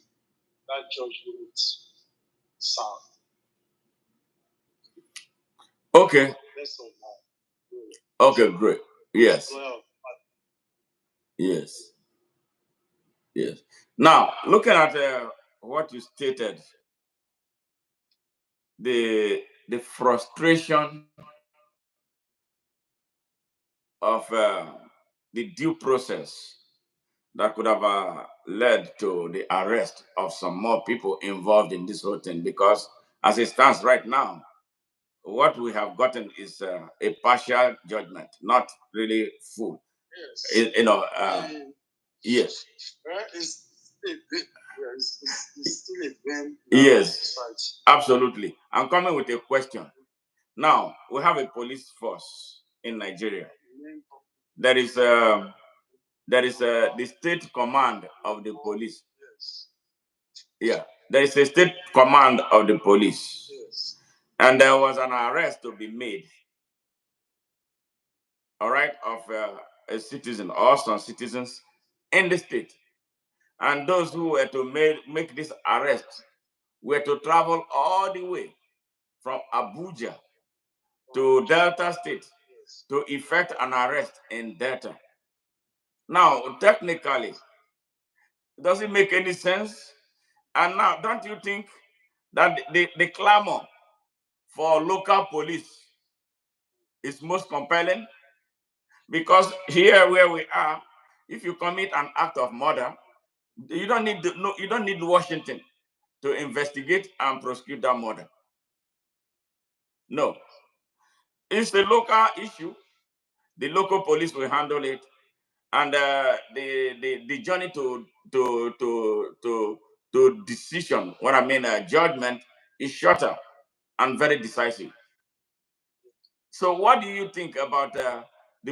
that judgment sound. Okay. Okay, great. Yes. Yes. Yes. Now, looking at what you stated, the frustration of the due process that could have led to the arrest of some more people involved in this whole thing, because as it stands right now, what we have gotten is a partial judgment, not really full. Yes. Yes. It's still a blame. Yes, absolutely. I'm coming with a question. Now, we have a police force in Nigeria. There is the state command of the police. Yeah, there is a state command of the police. Yes. And there was an arrest to be made, all right, of a citizen or some citizens in the state. And those who were to make this arrest were to travel all the way from Abuja to Delta State to effect an arrest in Delta. Now, technically, does it make any sense? And now, don't you think that the clamor for local police is most compelling? Because here where we are, if you commit an act of murder, you don't need you don't need Washington to investigate and prosecute that murder. No, it's a local issue. The local police will handle it, and the journey to decision, what I mean, judgment, is shorter and very decisive. So, what do you think about the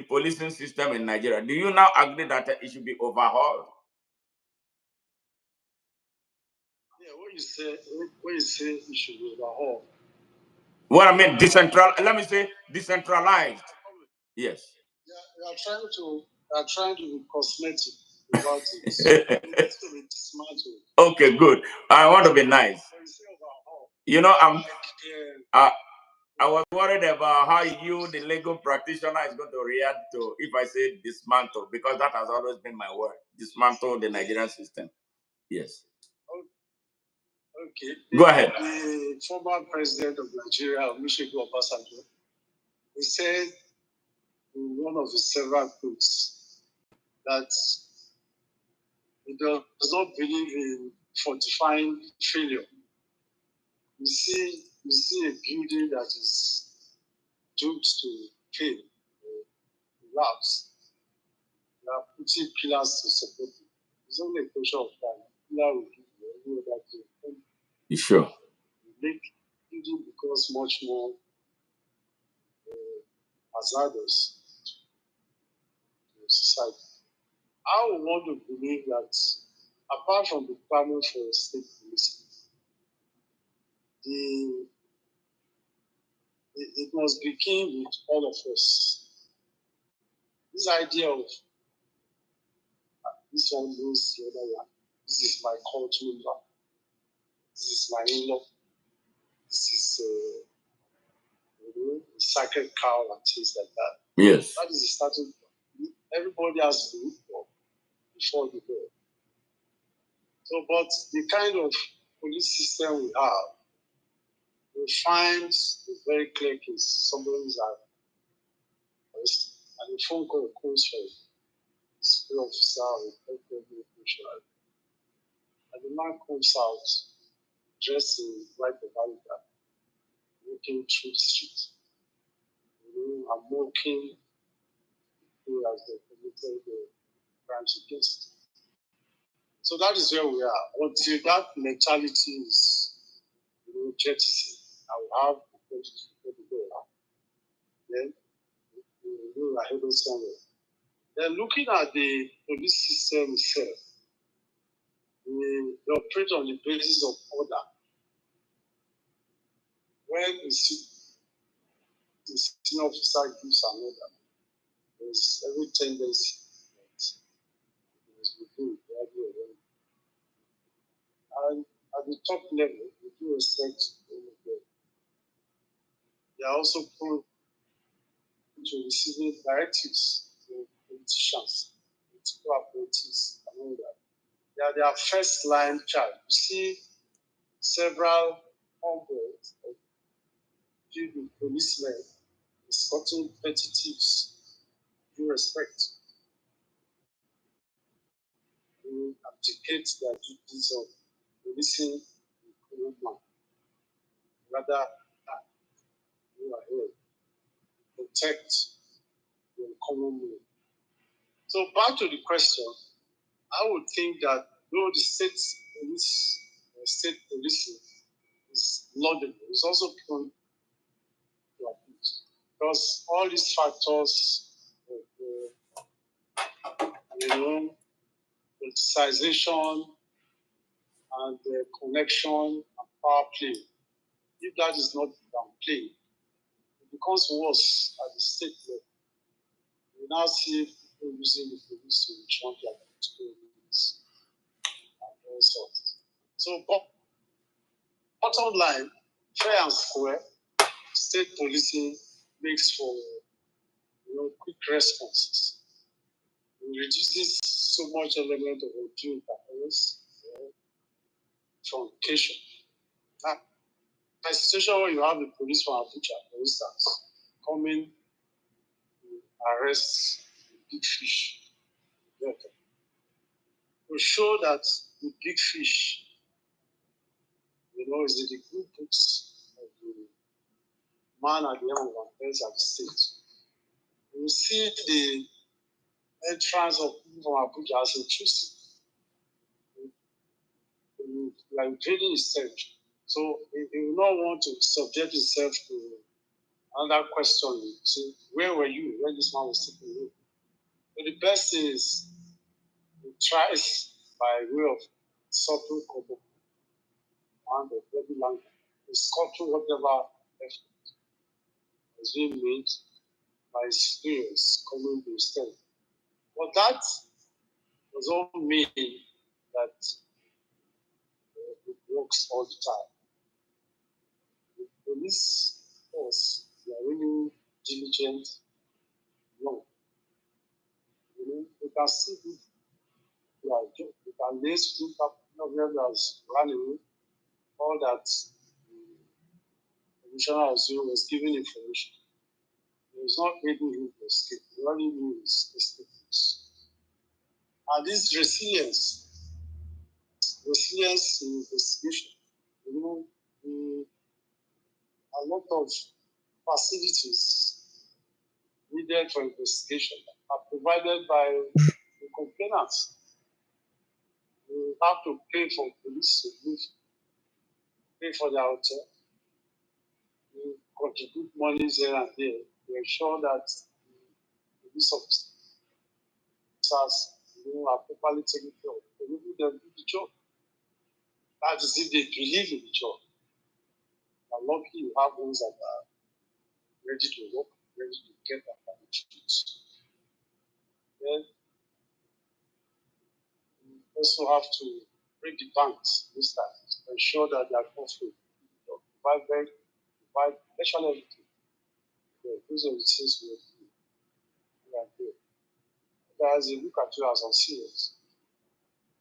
policing system in Nigeria? Do you now agree that it should be overhauled? Yeah, when you say it should be overhauled. What I mean, let me say decentralized. Yes. Yeah, they are trying to be cosmetic about it. It needs to be dismantled. Okay, good. I want to be nice. You know, I was worried about how you, the legal practitioner, is going to react to if I say dismantle, because that has always been my word. Dismantle the Nigerian system. Yes. Okay. Go ahead. The former president of Nigeria, Olusegun Obasanjo, he said in one of his several quotes that he does not believe in fortifying failure. You see a building that is doomed to fail, collapse. They are putting pillars to support it. It's only a question of time. Pillar will give you every other thing. You sure? Make building becomes much more hazardous to society. I would want to believe that apart from the clamor for state police, it must begin with all of us. This idea of this one knows the other one. This is my cult member. This is my in-law. This is a sacred cow and things like that. Yes. That is the starting point. Everybody has to look for before the door. So, but the kind of police system we have, we find a very clear case. Somebody is arrested, and a phone call comes from the security officer or the official. And the man comes out dressed in white America, walking through the street, and mocking people as they committed the crimes against. So that is where we are. Until that mentality is jettisoned, and we have the police to go, then we are headed somewhere. Then looking at the police system itself, we operate on the basis of order. When the senior officer gives an order, there's every tendency that it is within the idea of order. And at the top level, we do respect all of them. They are also prone to receiving directives from politicians, political appointees, and all that. They are their first line charge. You see several hundreds of few policemen escorting petty thieves due respect. They abdicate their duties of policing the common man. Rather, you are here to protect the common man. So back to the question, I would think that though the state policing is laudable, it's also prone to abuse because all these factors, politicization, and the connection and power play. If that is not downplayed, it becomes worse at the state level. We now see people using the police to trump their political needs and all sorts. So, bottom line, fair and square, state policing makes for quick responses. It reduces so much element of undue interference, truncation. Now, a situation where you have the police from Abuja, for instance, coming to arrest the big fish, to show that the big fish, is in the good books of the man at the end of affairs at the state. You see the entrance of people from Abuja as intrusive. Like trading itself. So he will not want to subject himself to another question. See, where were you when this man was taking you? So the best thing is he tries by way of subtle cover and the body language to sculpture whatever effort is being made by his experience coming to his stand. But that does not mean that it works all the time. The police force, they are really diligent. No. You can see it. You can lace two cameras running, all that the commissioner was giving information. He was not able to escape. He only knew his escape. And this resilience in investigation, a lot of facilities needed for investigation are provided by the complainants. You have to pay for police to live, pay for their hotel, you contribute money here and there to ensure that the police officers are properly taken care of. They will do the job. That is if they believe in the job. And lucky you have ones that are ready to work, ready to get their permissions. Then you also have to bring the banks this time to ensure that they are confident. Provide actually everything. Those are the things we are doing. As you look at you as unserious,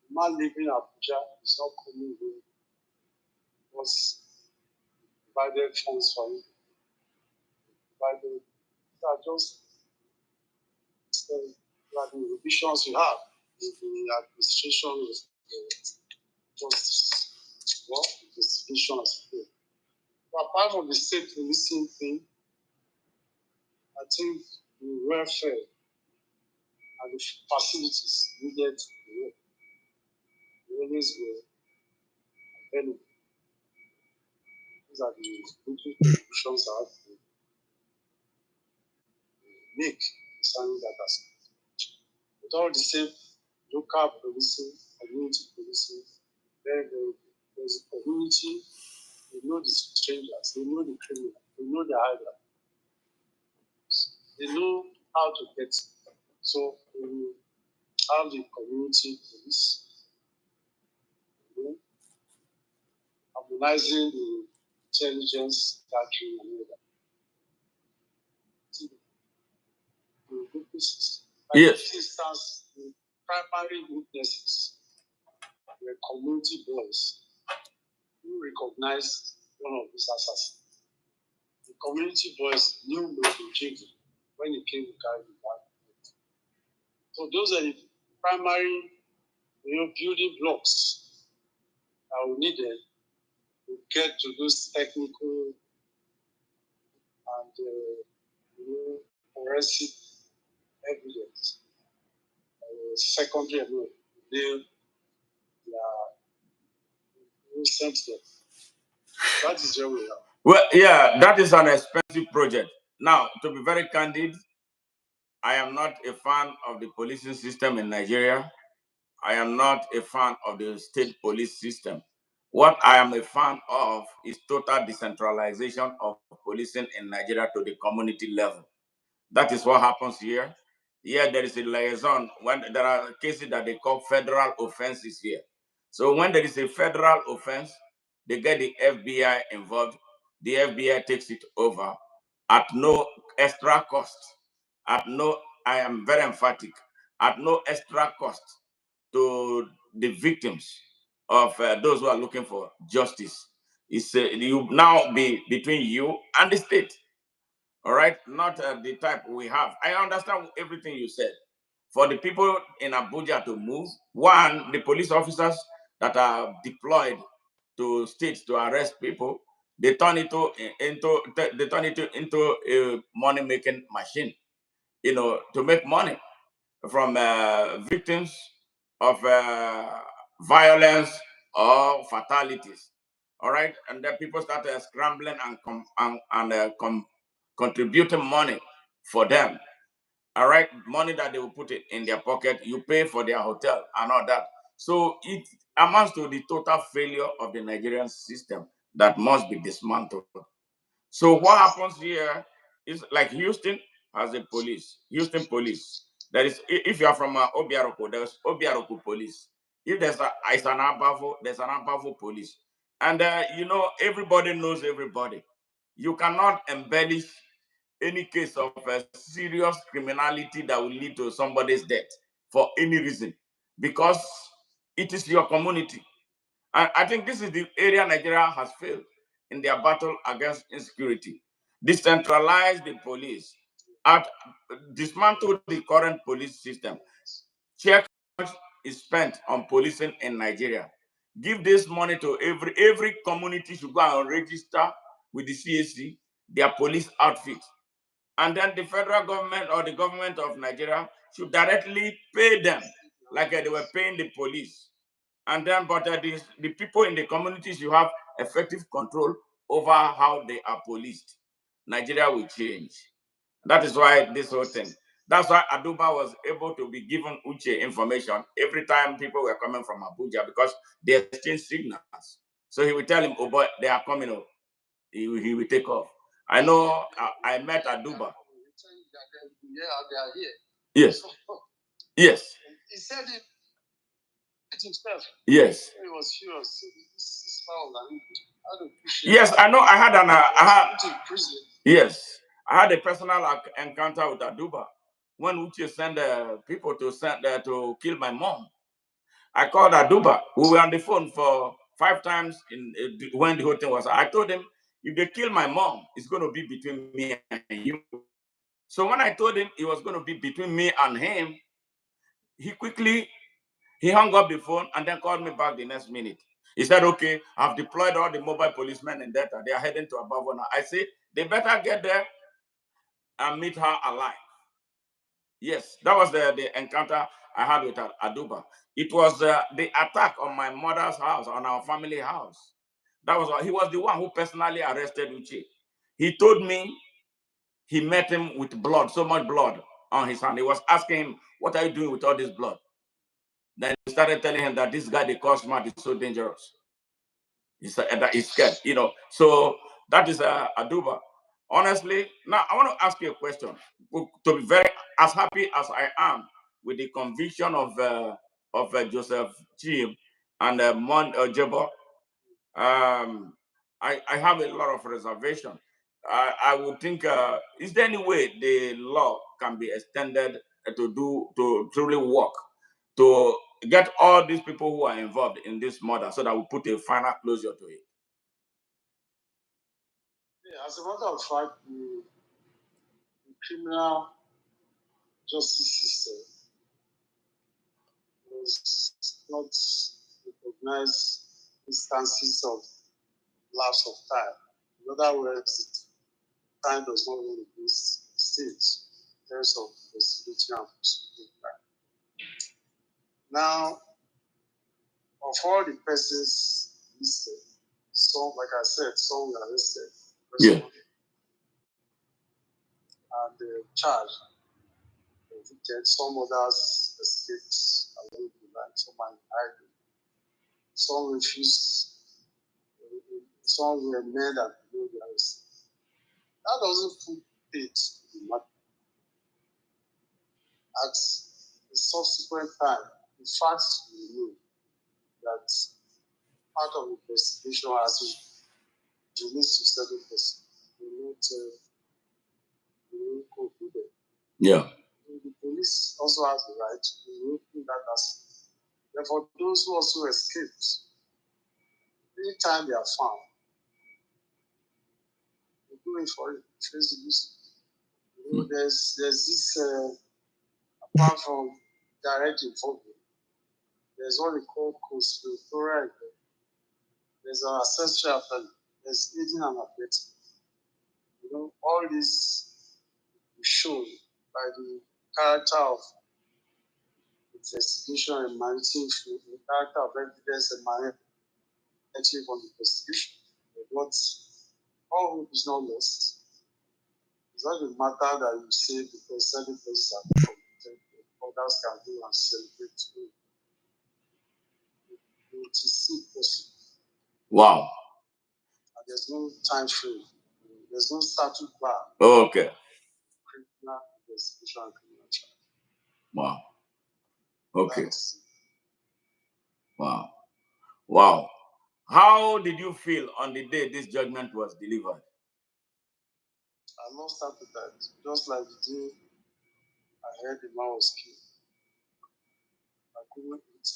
the man living in Abuja is not coming here because provided funds for him. Provided, these are just the revisions you have in the administration of justice. What investigation is here. But apart from the state policing thing, I think the welfare and the facilities needed to work always were available. These are the little contributions I have to make concerning that aspect. With all the same local policing, community policing, there's a community, they know the strangers, they know the criminal, they know the hider. They know how to get. So we have the community police, harmonizing the intelligence gathering and all that. Yes. For instance, the primary witnesses were community boys who recognized one of these assassins. The community boys knew Mr. Chiyem when he came to carry the bag. So those are the primary building blocks that we needed to get to those technical and forensic evidence, secondary evidence. They are sensitive. That is where we are. Well, yeah, that is an expensive project. Now, to be very candid, I am not a fan of the policing system in Nigeria. I am not a fan of the state police system. What I am a fan of is total decentralization of policing in Nigeria to the community level. That is what happens here. Here, there is a liaison when there are cases that they call federal offenses here. So when there is a federal offense, they get the FBI involved. The FBI takes it over at no extra cost. At no, I am very emphatic, at no extra cost to the victims of those who are looking for justice. You now be between you and the state. All right, not the type we have. I understand everything you said. For the people in Abuja to move, one, the police officers that are deployed to states to arrest people, they turn it into a money making machine. To make money from victims of violence or fatalities. All right, and then people started scrambling and contributing money for them. All right, money that they will put it in their pocket. You pay for their hotel and all that. So it amounts to the total failure of the Nigerian system that must be dismantled. So what happens here is like Houston has a police, Houston police. That is, if you are from Obiaroko, there's Obiaroko police. If it's an Abavo, there's an Abavo police. And everybody knows everybody. You cannot embellish any case of serious criminality that will lead to somebody's death for any reason, because it is your community. And I think this is the area Nigeria has failed in their battle against insecurity. Decentralize the police, at, dismantle the current police system. Check how much is spent on policing in Nigeria. Give this money to every community should go and register with the CAC, their police outfit. And then the federal government or the government of Nigeria should directly pay them like they were paying the police. And then, but the people in the communities, you have effective control over how they are policed. Nigeria will change. That is why this whole thing. That's why Aduba was able to be given Uche information every time people were coming from Abuja, because they exchange signals. So he will tell him, "Oh boy, they are coming up." He will take off. I know. I met Aduba. Yeah, they are here. Yes. Yes. He said it himself. Yes. He was serious. Yes, I know. Yes, I had a personal encounter with Aduba when Uche sent people to kill my mom. I called Aduba. We were on the phone for 5 times when the whole thing was. I told him, if they kill my mom, it's going to be between me and you. So when I told him it was going to be between me and him, he hung up the phone and then called me back the next minute. He said, "Okay, I've deployed all the mobile policemen in Delta. They are heading to Abavo now." I said, "They better get there and meet her alive." Yes, that was the encounter I had with Aduba. It was the attack on my mother's house, on our family house. He was the one who personally arrested Uche. He told me he met him with blood, so much blood on his hand. He was asking him, "What are you doing with all this blood?" Then he started telling him that this guy they call smart is so dangerous. That he's scared, So that is Aduba. Honestly, now I want to ask you a question. To be very as happy as I am with the conviction of Joseph Chiyem and Mon Jebo, I have a lot of reservation. I would think, is there any way the law can be extended to truly work, to get all these people who are involved in this murder, so that we put a final closure to it? Yeah, as a matter of fact, the criminal justice system does not recognize instances of lapse of time. In other words, time does not really exist in states in terms of possibility and prosecuting crime. Now, of all the persons listed, some, like I said, some were arrested, Yeah. and charged, convicted. Some others escaped along the line. some are idle. Some refused, some were made and below the arrest. That doesn't put it in the matter. At the subsequent time, the facts we know that part of the investigation has been released to certain persons. Not concluded. Yeah. The police also has the right to reopen that aspect. But for those who also escaped, anytime they are found, they go in for it, trace the use. There's this, apart from direct involvement, there's what we call conspiratorial. There's an ancestral family. There's aiding and abetting. All this is shown by the character of investigation emanating from the character of evidence emanating from the investigation. But all hope is not lost. It's not a matter that you say because certain places are competent, others can do and celebrate. It is still possible. Wow. And there's no time frame. There's no statute bar. Okay. Criminal investigation and criminal trial. Wow. Okay. Wow. Wow. How did you feel on the day this judgment was delivered? I lost appetite, just like the day I heard the man was killed. I couldn't eat.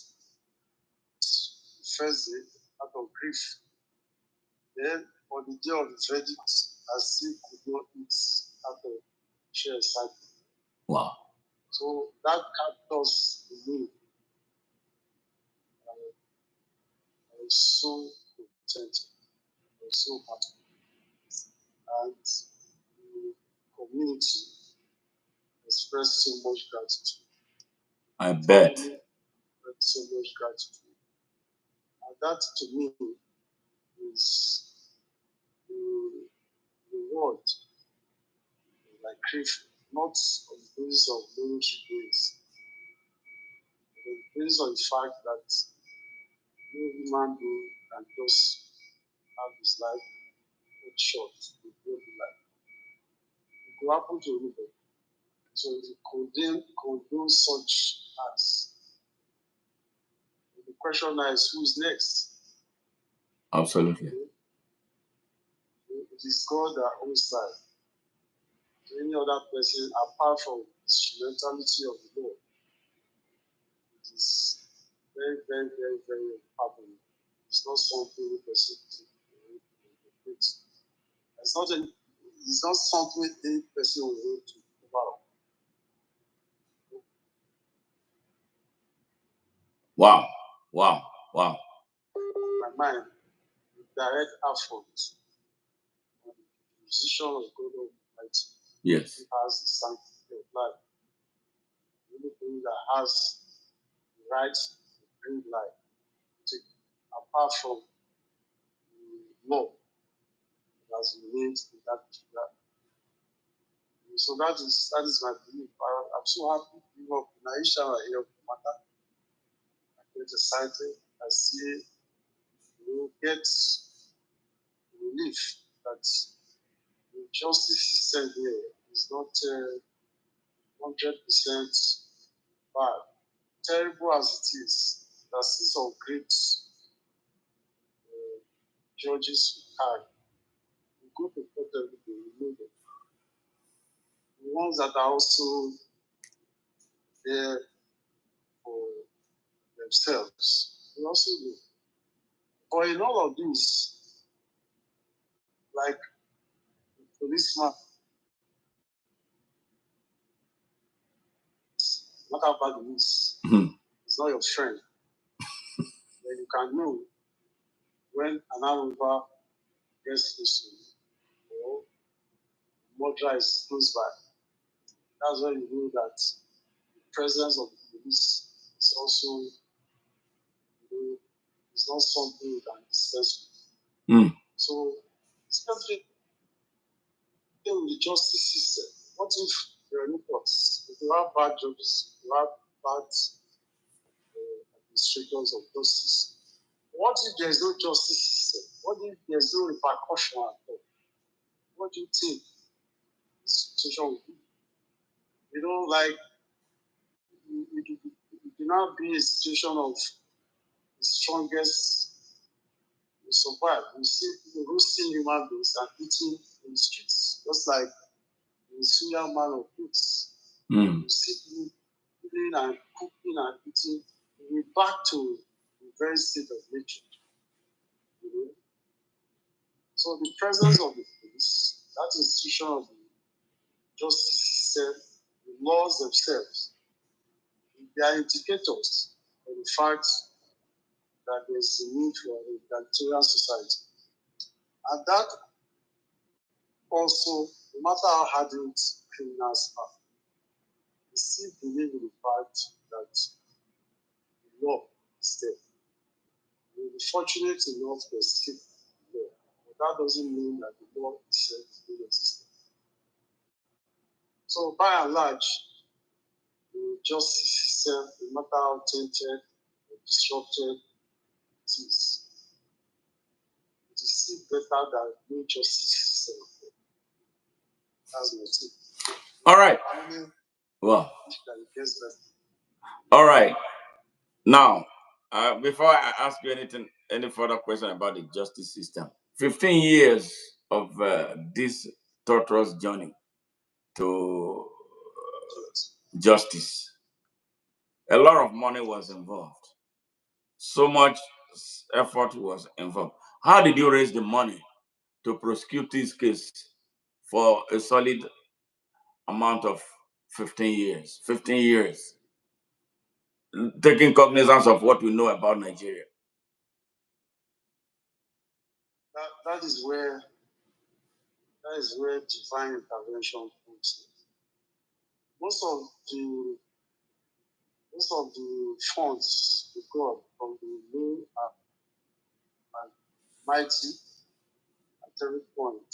The first day, out of grief. Then, on the day of the verdict, I still could not eat out of sheer excitement. Wow. So that captures the mood. I was so contented. I was so happy. And the community expressed so much gratitude. I bet. So much gratitude. And that to me is the reward like grief, not on the basis of military grace, but on the basis of the fact that no human being can just have his life cut short with broken life. It could happen to anybody. So if you condone such acts, the question now is who's next? Absolutely. It is God that owns life. To any other person apart from the instrumentality of the Lord, it is very, very, very, very happening. It's not something the person it's not something any person will want to about. Wow. Wow. Wow. My mind, the direct effort on the position of God Almighty. Yes. He has the sanctity of life. Anything that has the right to bring life, apart from the law that has been made in that particular. So that is my belief. I'm so happy to give up. Naisha here matter. I get excited. I see get relief that the justice system here is not 100% bad. Terrible as it is, there's still some great judges we had. We go to court every day, we know them. The ones that are also there for themselves, we also know. But in all of this, like the policeman, not about the news, it's not your friend. Then you can know when an armorer gets close to you or murder is close by. That's when you know that the presence of the police is also, it's not something you can discuss with. So, especially with the justice system, what if there are no courts? If you have bad judges, you have bad administrators of justice. What if there's no justice system? What if there's no repercussion at all? What do you think the situation will be? You know, like, it will now be a situation of the strongest will survive. You see people roasting human beings and eating in the streets, just like the Suya man of goods. You see people eating and cooking and eating. We're back to the very state of nature. You know? So the presence of the police, that institution of the justice system, the laws themselves, they are indicators of the fact that there's a need for a egalitarian society. And that also, no matter how hardened criminals are, they still believe in the fact that the law is there. They will be fortunate enough to escape the law, but that doesn't mean that the law itself is not existent. So by and large, the justice system, no matter how tainted or disrupted it is still better than no justice system. That's my take. All right. Well. All right. Now, before I ask you any further question about the justice system, 15 years of this torturous journey to justice, a lot of money was involved. So much effort was involved. How did you raise the money to prosecute this case for a solid amount of 15 years? 15 years, taking cognizance of what we know about Nigeria. That is where divine intervention comes in. Most of the funds we got from the low and mighty at every point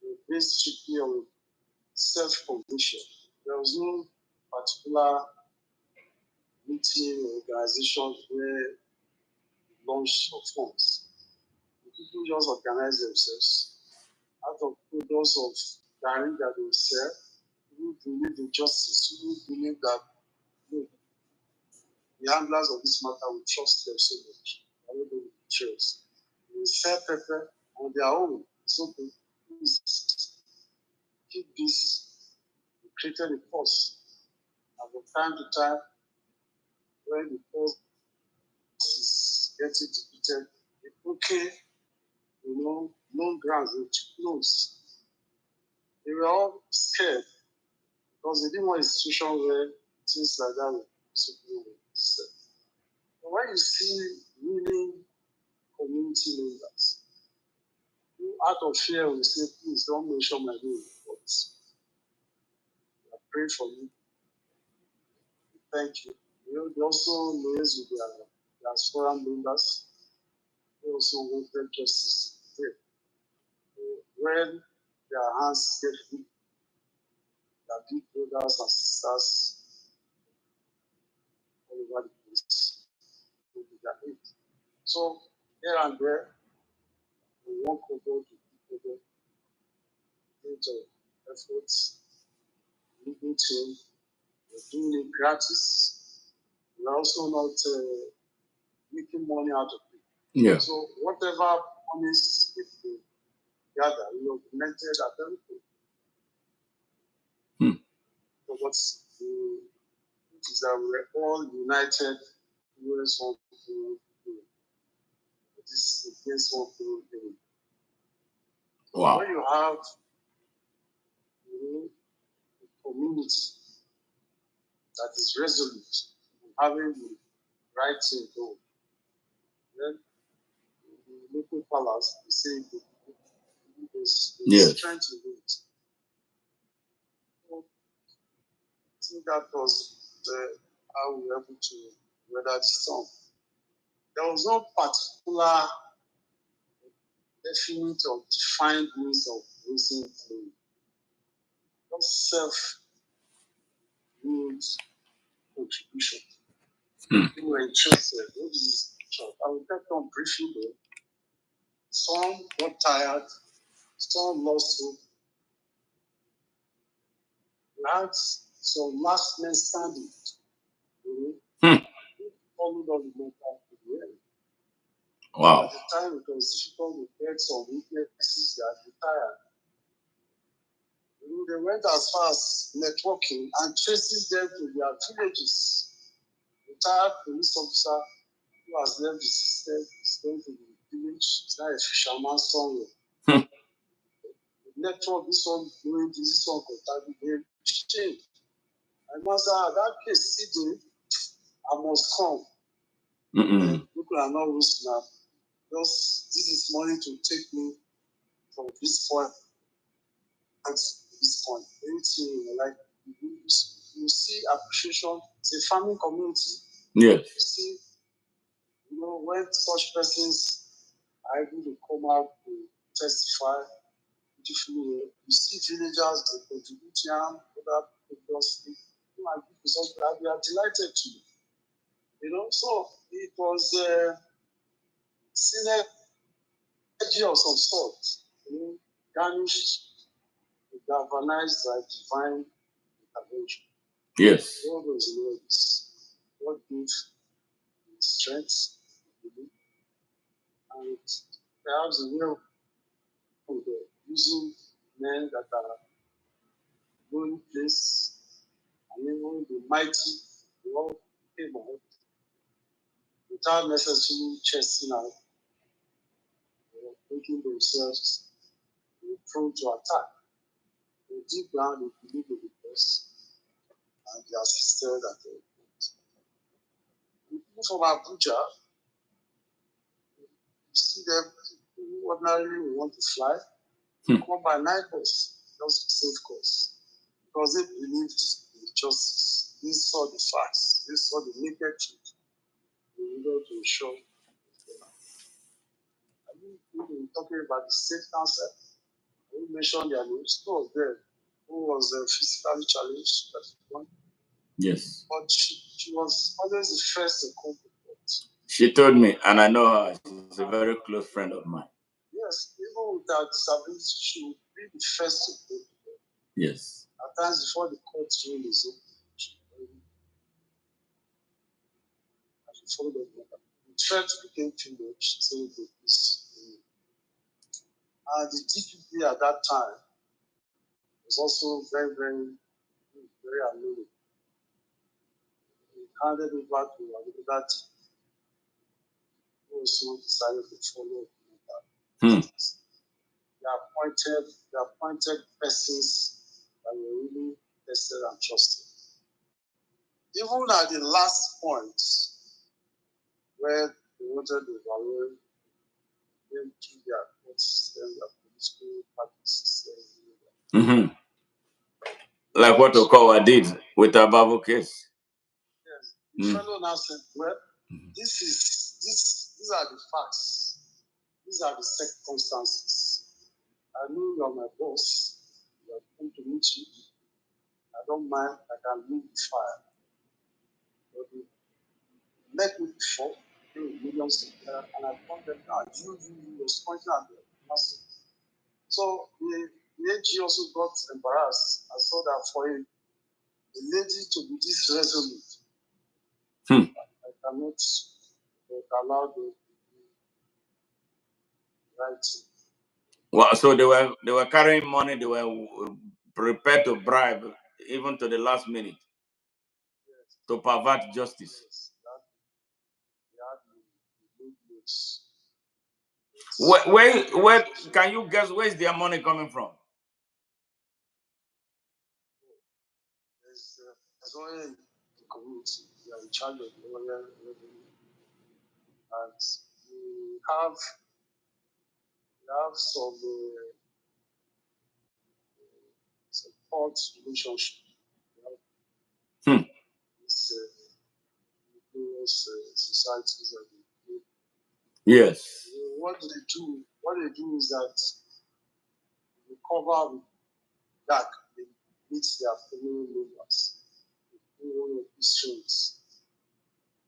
were based strictly on self-conviction. There was no particular meeting or organization where launch of funds. The people just organize themselves out of products of Gary that they sell. People believe in justice. People believe that the handlers of this matter will trust them so much. I don't know the trust. They will sell pepper on their own. So please keep this. We created a force. And from time to time, when the force is getting defeated, okay, long grounds will close. They were all scared because they didn't want a situation where things like that would be said. But when you see willing community members who, out of fear, will say, please don't mention my name, but I pray for you. Thank you. They also liaise with their diaspora members. They also wanted justice to be when their hands get weak, their big brothers and sisters all over the place will be their aid. So here and there, we want to go to people into efforts, legal team, we're doing it gratis. We're also not making money out of it. Yeah. So whatever monies we gather, we augmented at everything. So what's it is that we're all united towards one thing. This is against one thing. Wow. When you have a community that is resolute in having the right thing done, then the local palace, they say there's strength in it. So I think that was how we were able to weather the storm. There was no particular definite or defined means of raising money. Just self-made contribution. Who were interested. What is this shop? I will get on briefly though. Some got tired, some lost hope. We had some last men standing. Followed on the mental to the end. Wow. At the time, it was difficult to get some witnesses that retired. They went as far as networking and tracing them to their villages. Retired police officer who has left the system is going to the village. It's not a fisherman somewhere. The network, this one doing this one contact, they change. And once that case still there, I must come. People are not risking now. Just this is money to take me from this point to this point. Anything like you see appreciation. It's a farming community. Yes. You see, when such persons are able to come out to testify beautifully, you see villagers they contribute yam, other people just they are delighted to. So it was a synergy of some sort, garnished, galvanized by divine intervention. Yes. All those words, what gives strength, and perhaps the will of using men that are going place, and even the mighty, they all came out without necessarily chasing out, making themselves prone to attack. They deep down, they believe in the best, and they assisted at the point. People from Abuja, you see them who ordinarily want to fly, come by night bus, just to save costs. Because they believed in justice. They saw the facts. They saw the naked truth. They needed to show. We've been talking about the state council. We mentioned their names. Two of them who was physically challenged at one. Yes. But she was always the first to come to court. She told me, and I know her. She's a very close friend of mine. Yes, even with her disability, she would be the first to go to court. Yes. At times before the court rule is open, she followed up. The threat became too much, so it was. And the DPP at that time was also very, very, very annoying. He handed over to another team who also decided to follow up with that. They appointed persons that were really tested and trusted. Even at the last point where they wanted to evaluate them through their court system, their political party system. Like what Okawa did with Abavo case. Yes. The fellow now said, well, these are the facts. These are the circumstances. I know you are my boss. You have come to meet you. I don't mind. I can leave the fire. But you met me before, millions of dollars, and I told them, now you was pointing at the So the AG also got embarrassed. I saw that for a lady to be this resolute, I cannot allow the right. Well, so they were carrying money. They were prepared to bribe, even to the last minute, to pervert justice. Yes. Where can you guess where is their money coming from? There's only the community. We are in charge of the oil revenue, and we have some support relationship. This various societies and yes. What they do? What they do is that they cover with dark. They meet their family members. They do one of these streams,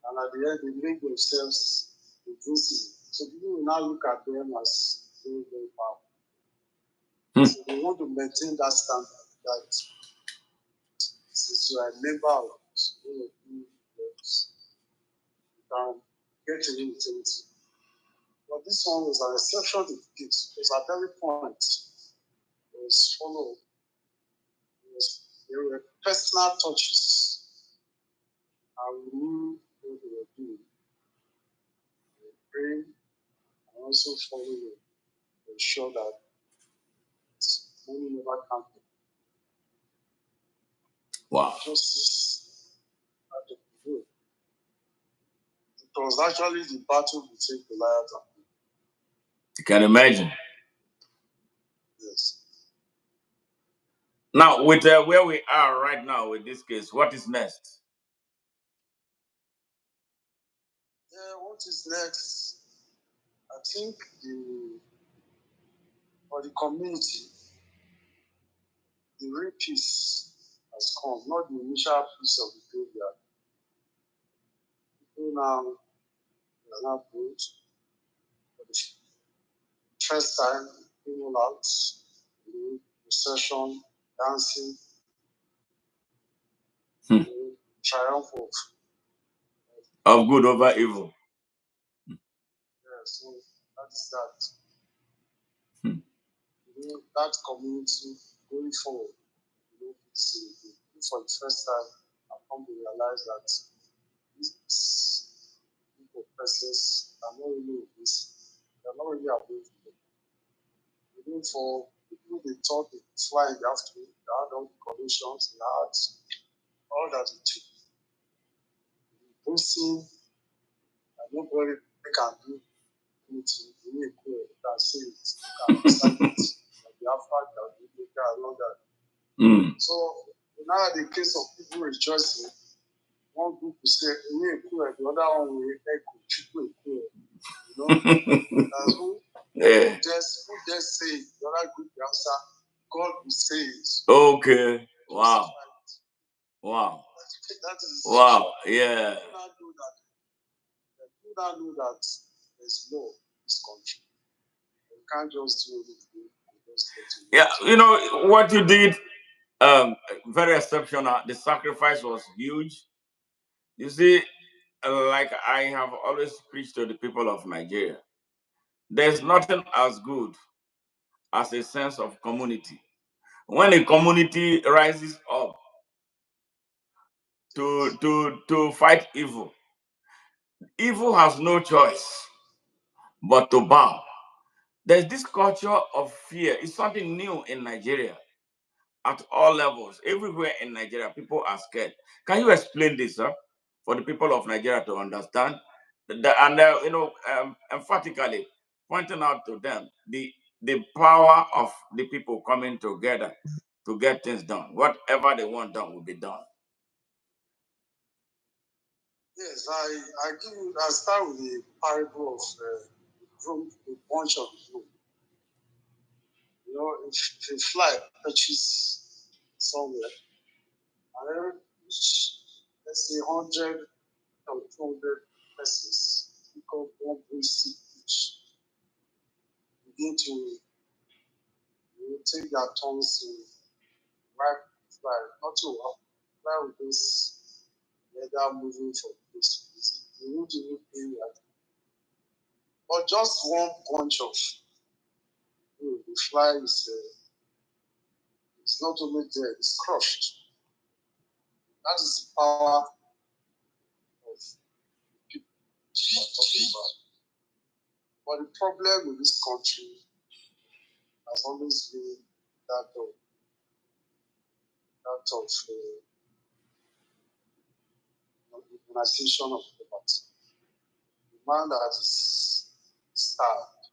And at the end, they make themselves invincible. So people will now look at them as very, very powerful. So they want to maintain that standard that since you are a member of you can get away with anything. But this one was an exception to the case because at every point it was followed. There were personal touches. And we knew what they were doing. They were praying and also following to ensure that money never comes. Wow. Justice at the good. It was actually the battle between Goliath and me. You can imagine. Yes. Now, with where we are right now with this case, what is next? Yeah, what is next? I think for the community, the real peace has come, not the initial peace of the graveyard. People now are not good. For the first time, people out, procession, dancing, triumph of good over evil. Yeah, so that is that. That community going forward, for the first time, I've come to realize that these group of persons are not really this. They're not really above them. Even for people they thought they could fly in the afternoon, they had all the conditions, they had all that it took. Boasting that nobody can do anything, you can say it, you can understand it. The fact that we can know that. So now the case of people rejoicing, one group will say, the other one will echo, you know, that's who just say it. The other group will answer, God will say it. Okay. Wow. Wow. That is wow. Yeah. You now know that there's law in this country. You can't just do anything. Yeah, you know what you did, very exceptional. The sacrifice was huge. You see, like I have always preached to the people of Nigeria, there's nothing as good as a sense of community. When a community rises up to fight evil, evil has no choice but to bow. There's this culture of fear. It's something new in Nigeria at all levels. Everywhere in Nigeria, people are scared. Can you explain this, sir, for the people of Nigeria to understand? Emphatically pointing out to them the power of the people coming together to get things done. Whatever they want done will be done. Yes, I start with the parable of a bunch of people. You know, if a fly touches somewhere, and each, let's say, 100 or 200 persons become one basic each, begin to take their turns to wipe the fly, not to fly with this leather moving from place to place. You need to look area. But just one bunch of the fly is it's not only there, it's crushed. That is the power of people we're talking about. But the problem with this country has always been that of organization of property. The man that is starved,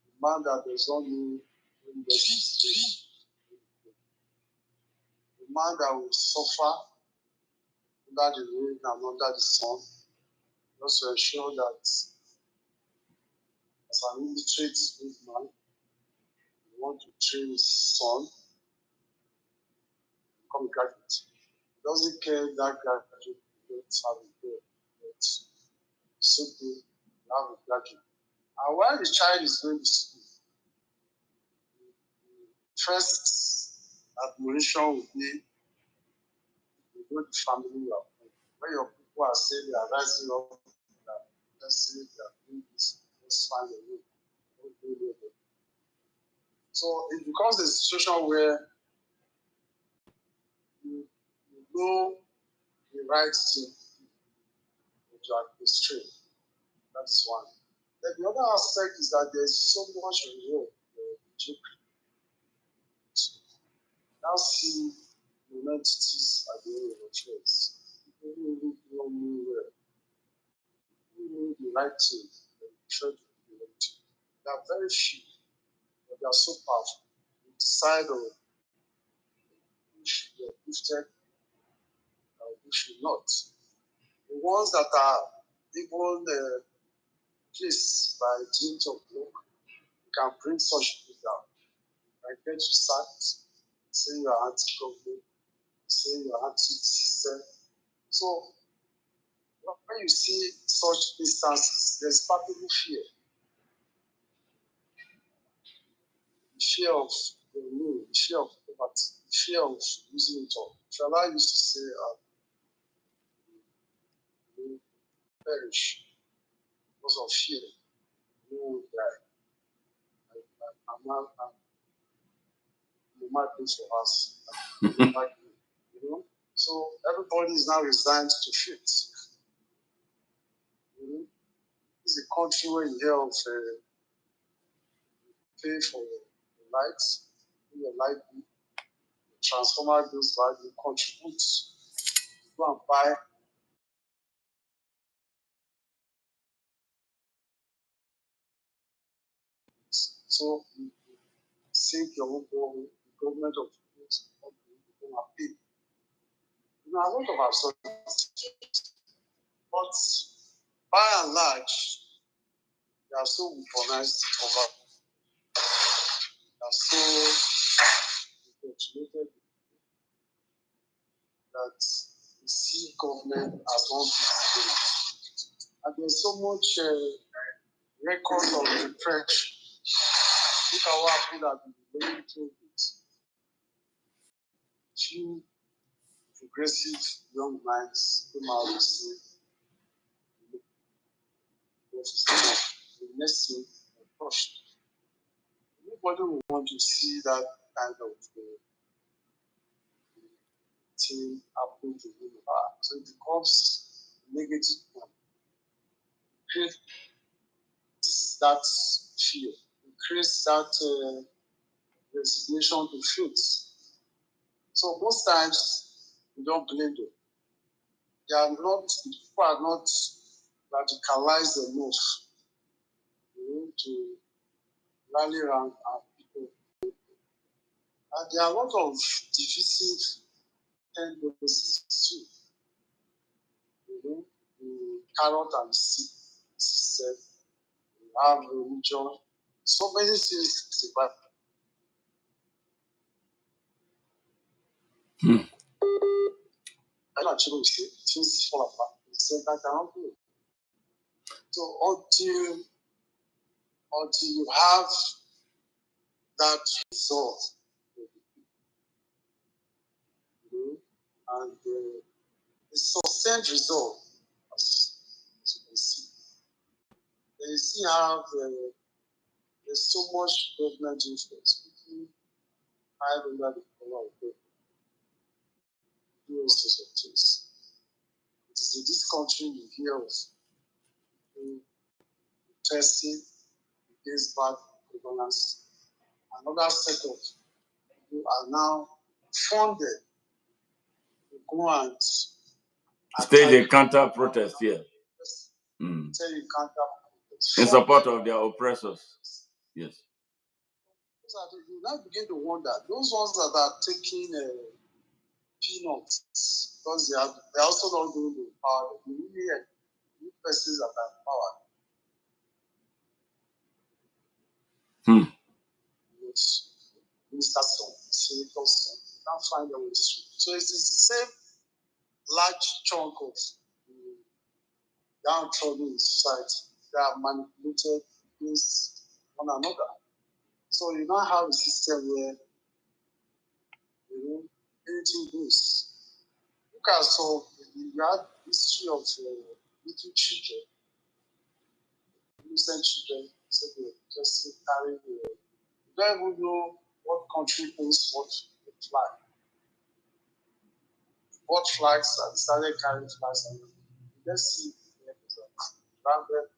the man that does not know when he is the man that will suffer under the rain and under the sun, just to ensure that as an illiterate man, you want to train his son become a graduate. He doesn't care that graduate don't have a goal, but so good, you have a graduate. And while the child is going to school, first admiration will be the good family you are from. When your people are saying they are rising up, let's say they are doing this, let's find a way. So it becomes a situation where you know the right thing to administrate. That's one. Then the other aspect is that there's so much reward in now see the entities at the end of the face. People who know me well, who know the right thing, and try to do the right thing. There are very few, but they are so powerful. You decide on who should be gifted and who should not. The ones that are even placed by dint of work, you can bring such people down. I get you sacked, say you are anti-government, say you are anti-system. So when you see such instances, there's palpable fear. The fear of the rule, the fear of poverty, the fear of losing it all. Fela used to say, you perish because of fear. You will die. I'm not place for us. You know? So everybody is now resigned to fate. You know? It's a country where you hear of pay for the lights, your light bill, the transformer goes by, you contribute, you go and buy. So you sink your own borehole, the government of the people are paid. You know, a lot of absurdities. But by and large, they are so weaponized over, they are so infatuated that we see government as one piece. And there's so much record of repression. Look at what happened at the beginning of it. Few progressive young minds came out and said, the next thing crushed. Nobody will want to see that kind of thing happen to him or her. So it becomes negative. It creates that fear. It creates that resignation to fate. So most times we don't blame them. They are not, people are not radicalized enough, to rally around our people. And there are a lot of divisive tendencies too. The carrot and stick system, we have religion, so many things about. And actually, things fall apart. We said that cannot do it. So until you have that resolve, and the sustained resolve, as you can see, they still have there's so much government influence. People hide under the cover of government, do all sorts of things. It is in this country you hear of people protesting against bad governance. Another set of people are now funded to go and stage a counter protest here. In support of their oppressors. Yes. You now begin to wonder, those ones that are taking peanuts, because they are also not going to power, the really new persons that are powered. Ministers, senators, you can't find them on the street. So it's the same large chunk of downtrodden in society. They are manipulated against one another. So you now have a system where anything goes. Look at you had history of little children, innocent children, so they just carrying. You don't even know what country owns what flag. What flags and started carrying flags and let's see branded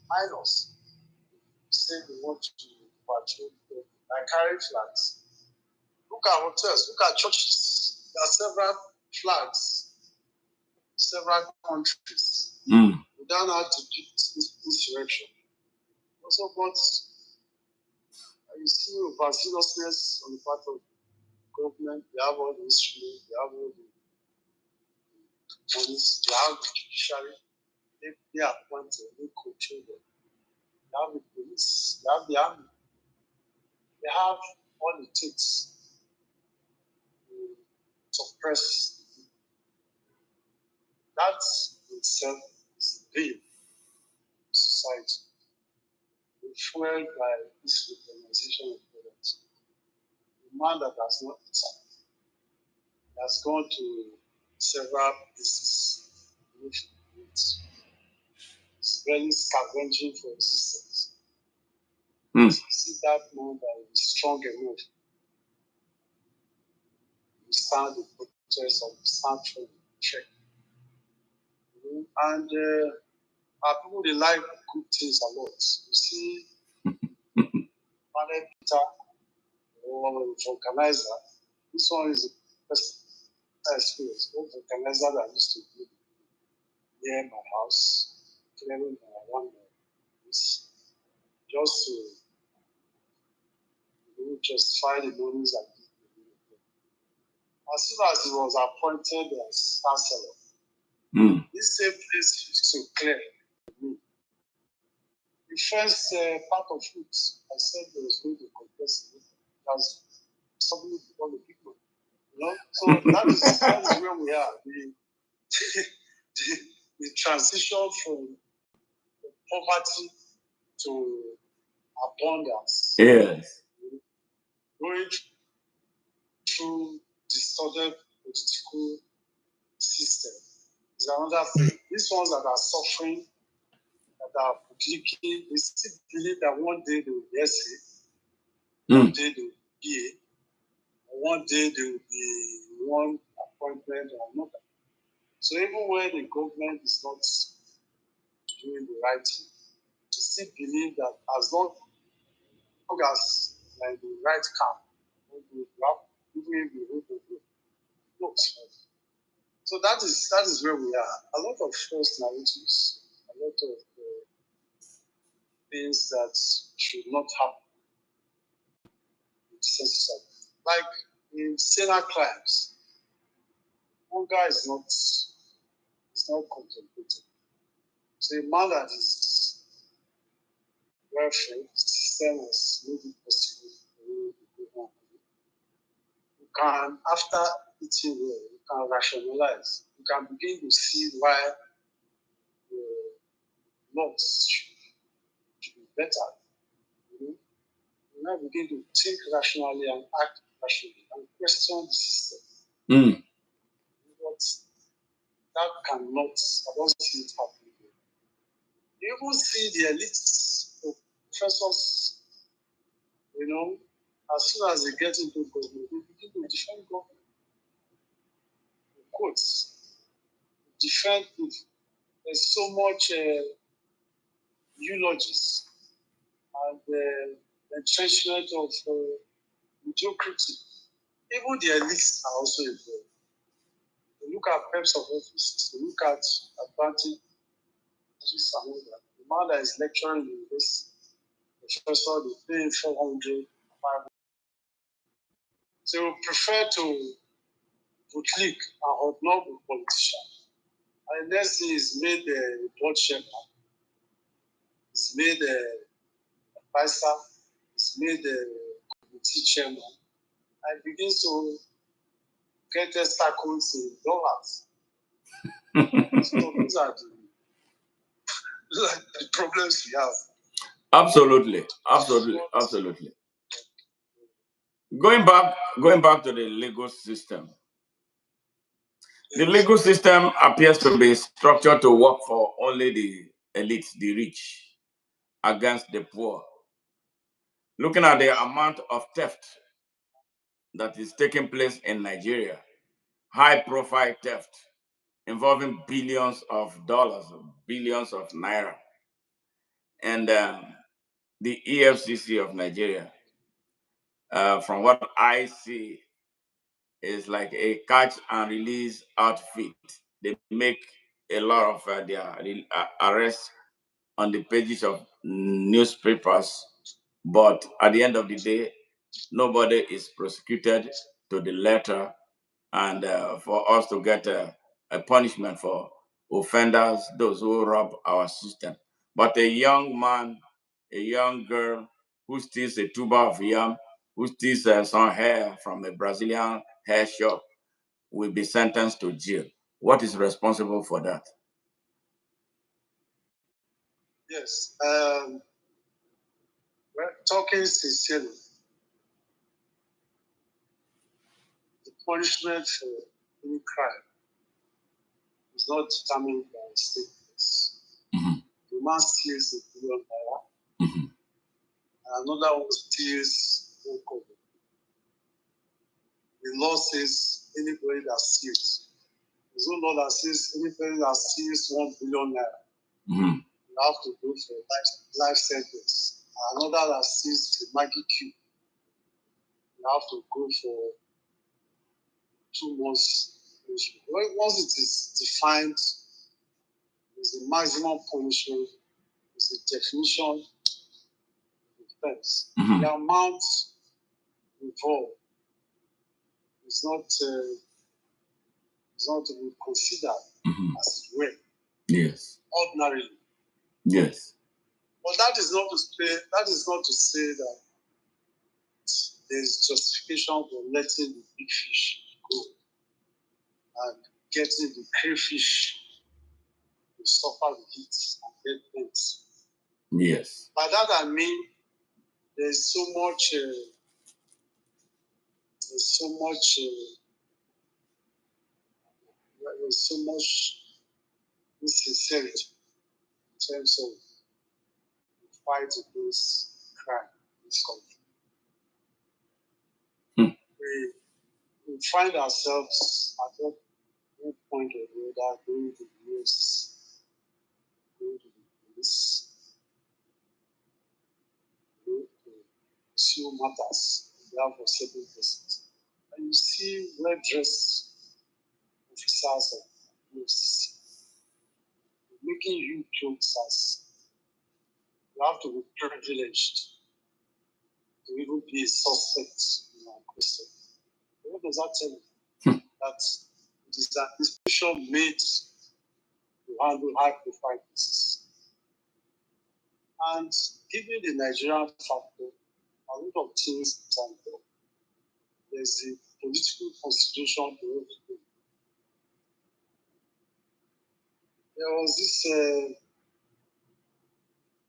minors say they want to patrol and carry flags. Look at hotels, look at churches. There are several flags, several countries. We don't have to do this direction. Also, but you see overzealousness on the part of government. They have all the history, they have all the police, they have the judiciary. They appoint they control them. They have the police, they have the army. They have all it takes to suppress. That itself is a veil society, fueled by this weaponization of violence. The man that has not eaten has gone to several places with it's very scavenging for existence. See that man that is strong enough to stand the protest and stand for the check. And our people, they like good things a lot. You see, Madam Peter or vulcanizer, this one is a personal experience. One vulcanizer that used to be near my house, clearing my one just to justify the monies I did. As soon as he was appointed as chancellor, this same place used to clear me. The first part of it, I said there was going to contest it. Because suddenly become a big one. So that is where we are. The transition from poverty to abundance. Yes. Going through distorted political system is another thing. These ones that are suffering, that are leaking, they still believe that one day they will be SA, one day they will be PA, one day there will be one appointment or another. So even when the government is not doing the right thing, we still believe that as long as like the right camp, even if we hold the group. So that is where we are. A lot of false narratives, a lot of things that should not happen in decent society. Like in serial crimes, hunger is not contemplated. So a man that is well fed, the system has made it possible for you to go on. You can, after eating well, you can rationalize. You can begin to see why the laws should be better. You now begin to think rationally and act rationally and question the system. But that cannot, I don't see it happening. You even see the elites, the professors, as soon as they get into government, they begin to defend government. Quotes, defend people. There's so much eulogies and entrenchment of mediocrity. Even the elites are also involved. They look at perks of office, they look at advantage. The man that is lecturing in the university, professor, they pay 400, 500. So they prefer to bootlick and hobnob with politicians. And the next thing is made a board chairman, is made a advisor, is made a committee chairman, and begins to get testicles in dollars. So these are the problems we have. Absolutely. Going back to the legal system. The legal system appears to be structured to work for only the elite, the rich, against the poor. Looking at the amount of theft that is taking place in Nigeria, high profile theft involving billions of dollars, billions of naira, and the EFCC of Nigeria, from what I see, is like a catch and release outfit. They make a lot of their arrests on the pages of newspapers, but at the end of the day, nobody is prosecuted to the letter, and for us to get a punishment for offenders, those who rob our system. But a young man, a young girl who steals a tuber of yam, who steals some hair from a Brazilian hair shop, will be sentenced to jail. What is responsible for that? Yes. We're talking sincerely. The punishment for any crime is not determined by statements. Mm-hmm. The man steals a billion naira, Mm-hmm. and another one steals 1 kobo. The law says anybody that steals. There's no law that says anybody that steals 1 billion naira, Mm-hmm. you have to go for life sentence. Another that steals the Maggie cube, you have to go for 2 months. Once it is defined, there's a maximum punishment, there's a definition of offense. Mm-hmm. The amount involved is not to be considered as it were. Yes. Ordinarily. Yes. But that is not to say that there's justification for letting the big fish go and getting the crayfish to suffer the heat and get bent. Yes. By that I mean there's so much insincerity in terms of the fight against crime in this country. We find ourselves at one point or the other going to the news, going to the police, going to pursue matters on behalf of certain persons. And you see well-dressed officers of the EFCC making you jokes as you have to be privileged to even be a suspect in our question. What does that tell you? That it is an institution made to handle high-profile cases. And given the Nigerian factor, a lot of things can go. There's a political consideration to everything. There was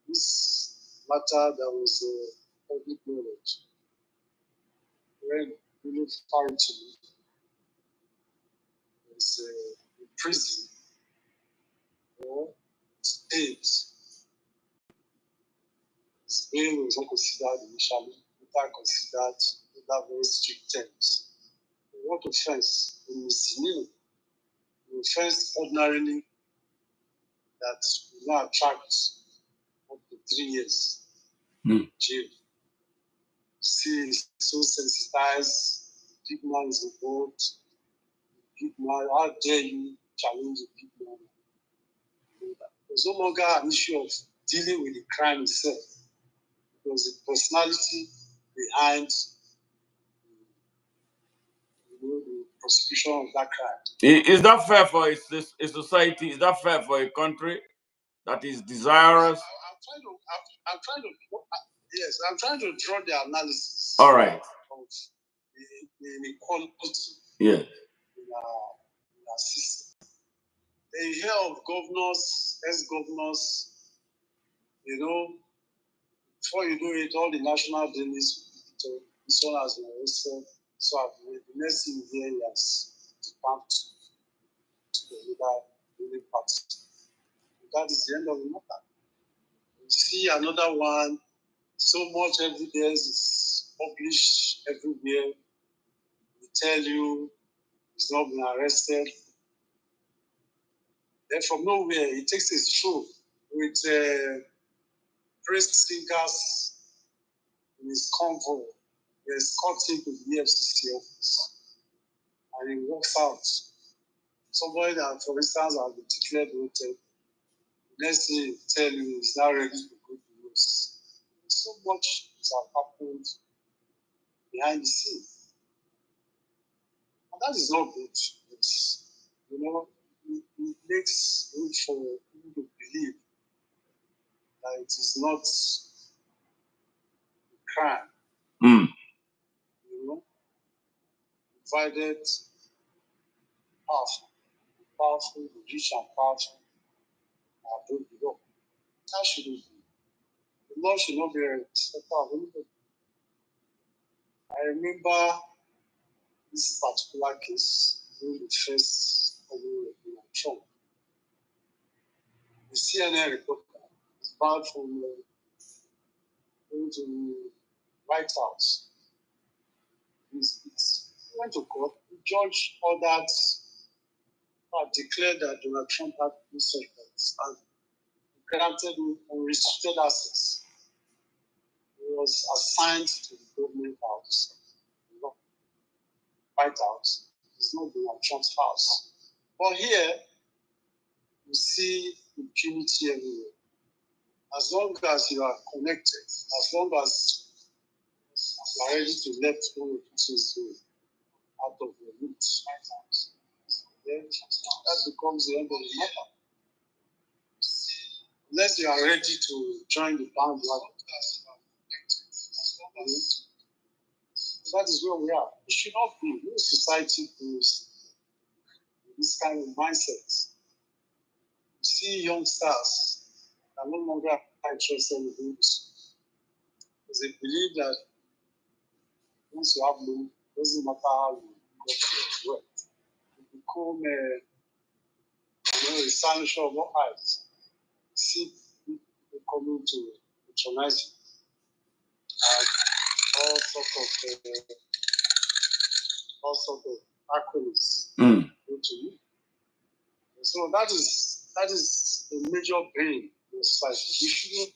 this matter that was public knowledge when William Farrington was in prison or stayed. His bail was not considered initially, later considered under very strict terms. What offense? A misdemeanor. The offense ordinarily that will not attract up to 3 years jail. See, he's so sensitized. Big man is involved. Big man, how dare you challenge the big man? There's no longer an issue of dealing with the crime itself. Because the personality behind the prosecution of that crime. Is that fair for a society? Is that fair for a country that is desirous? I'm trying to draw the analysis. All right. Of the inequality yes. in our system. you hear of governors, ex-governors, before you do it, all the national dailies, this one has been arrested, so the next thing here is defunct to the ruling party. That is the end of the matter. You see another one, so much evidence is published everywhere. We tell you he's not been arrested. Then from nowhere, he takes his stroll with praise singers in his convoy. They escort him to the EFCC office. And he walks out. Somebody that, for instance, has been declared wanted, next thing he tell you he's now ready to go to US. So much has happened behind the scene. And that is not good. It's, it makes room for people to believe that it is not a crime. Divided, powerful, rich and powerful are both the law. That shouldn't be. The law should not be a respecter of anybody. I remember this particular case during the first coming of Donald Trump. The CNN reporter is banned from going to the White House. He went to court. The judge ordered, declared that Donald Trump had no such rights and granted him unrestricted access. He was assigned to the government house, the White House. It's not Donald Trump's house. But here, you see impunity everywhere. As long as you are connected, as long as you are ready to let one or two things go out of your roots, then that becomes the end of the matter. Unless you are ready to join the bandwagon. That is where we are. It should not be. No society goes with this kind of mindset. You see youngsters are no longer interested in books because they believe that once you have money, it doesn't matter how you got your wealth. You become a sanction of all eyes. You see people coming to patronize you and all sorts of acronyms to you. So that is a major pain in society.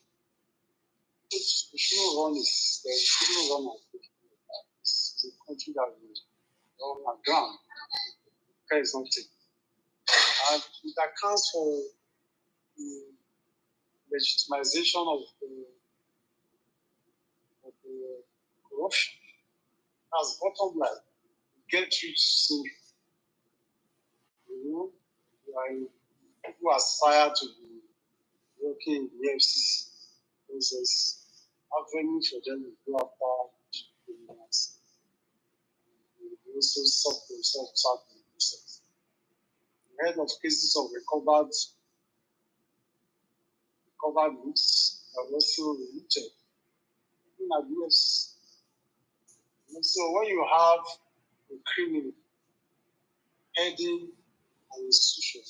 We shouldn't run this. We shouldn't run it's a country that we run aground. Care is something. And it accounts for the legitimization of the corruption. As bottom line, get rich soon. People aspire to be working in the FCC. There's avenue for them to go after criminals. They also sort themselves out in the process. We heard of cases of recovered goods that were also related in the FCC. So when you have a criminal heading an institution,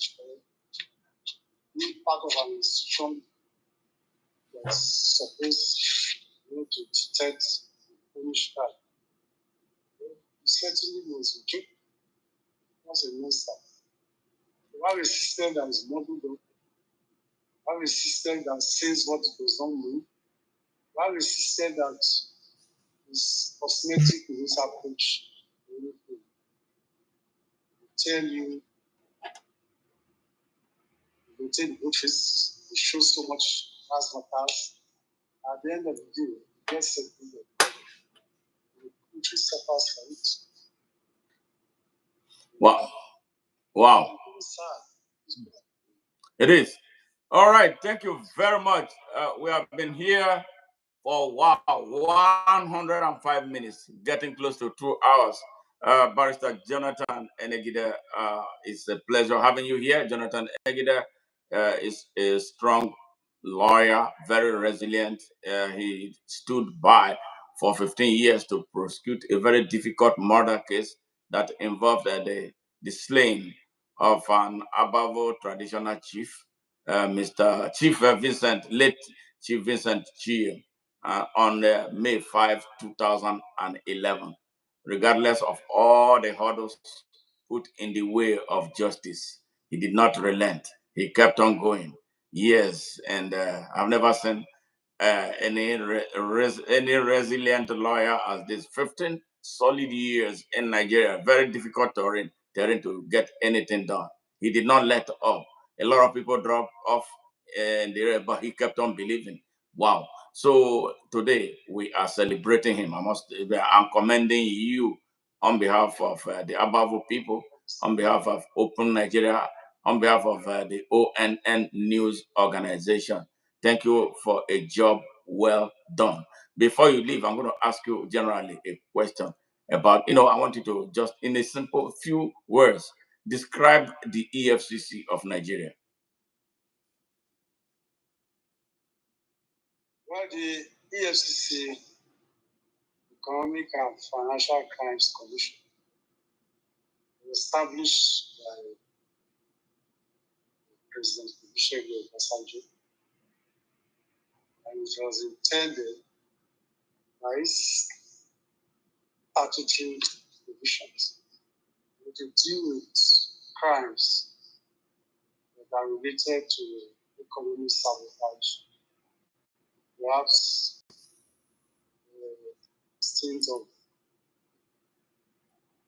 being part of an institution that's supposed to detect and punish crime, you certainly was a joke. Was a monster. We have a system that is modeled up. We have a system that says what it does not mean. We have a system that is cosmetic in its approach. They tell you, they take good face, they show so much razzmatazz. At the end of the day, you get something that the country suffers for it. Wow. Wow. It is. All right. Thank you very much. We have been here for 105 minutes, getting close to 2 hours. Barrister Jonathan Enegide, it's a pleasure having you here. Jonathan Enegide is a strong lawyer, very resilient. He stood by for 15 years to prosecute a very difficult murder case that involved the slaying of an Abavo traditional chief, Mr. Chief Vincent, late Chief Vincent Chiyem, on May 5, 2011. Regardless of all the hurdles put in the way of justice, he did not relent. He kept on going. Yes, and I've never seen any resilient lawyer as this 15 solid years in Nigeria. Very difficult terrain to get anything done. He did not let up. A lot of people dropped off, but he kept on believing. Wow. So today we are celebrating him. I'm commending you on behalf of the Abavo people, on behalf of Open Nigeria, on behalf of the ONN News Organization. Thank you for a job well done. Before you leave, I'm going to ask you generally a question about, I want you to just, in a simple few words, describe the EFCC of Nigeria. Well, the EFCC, Economic and Financial Crimes Commission, was established by President Obasanjo, and it was intended by its statutory provisions to deal with crimes that are related to economic sabotage, perhaps the extent of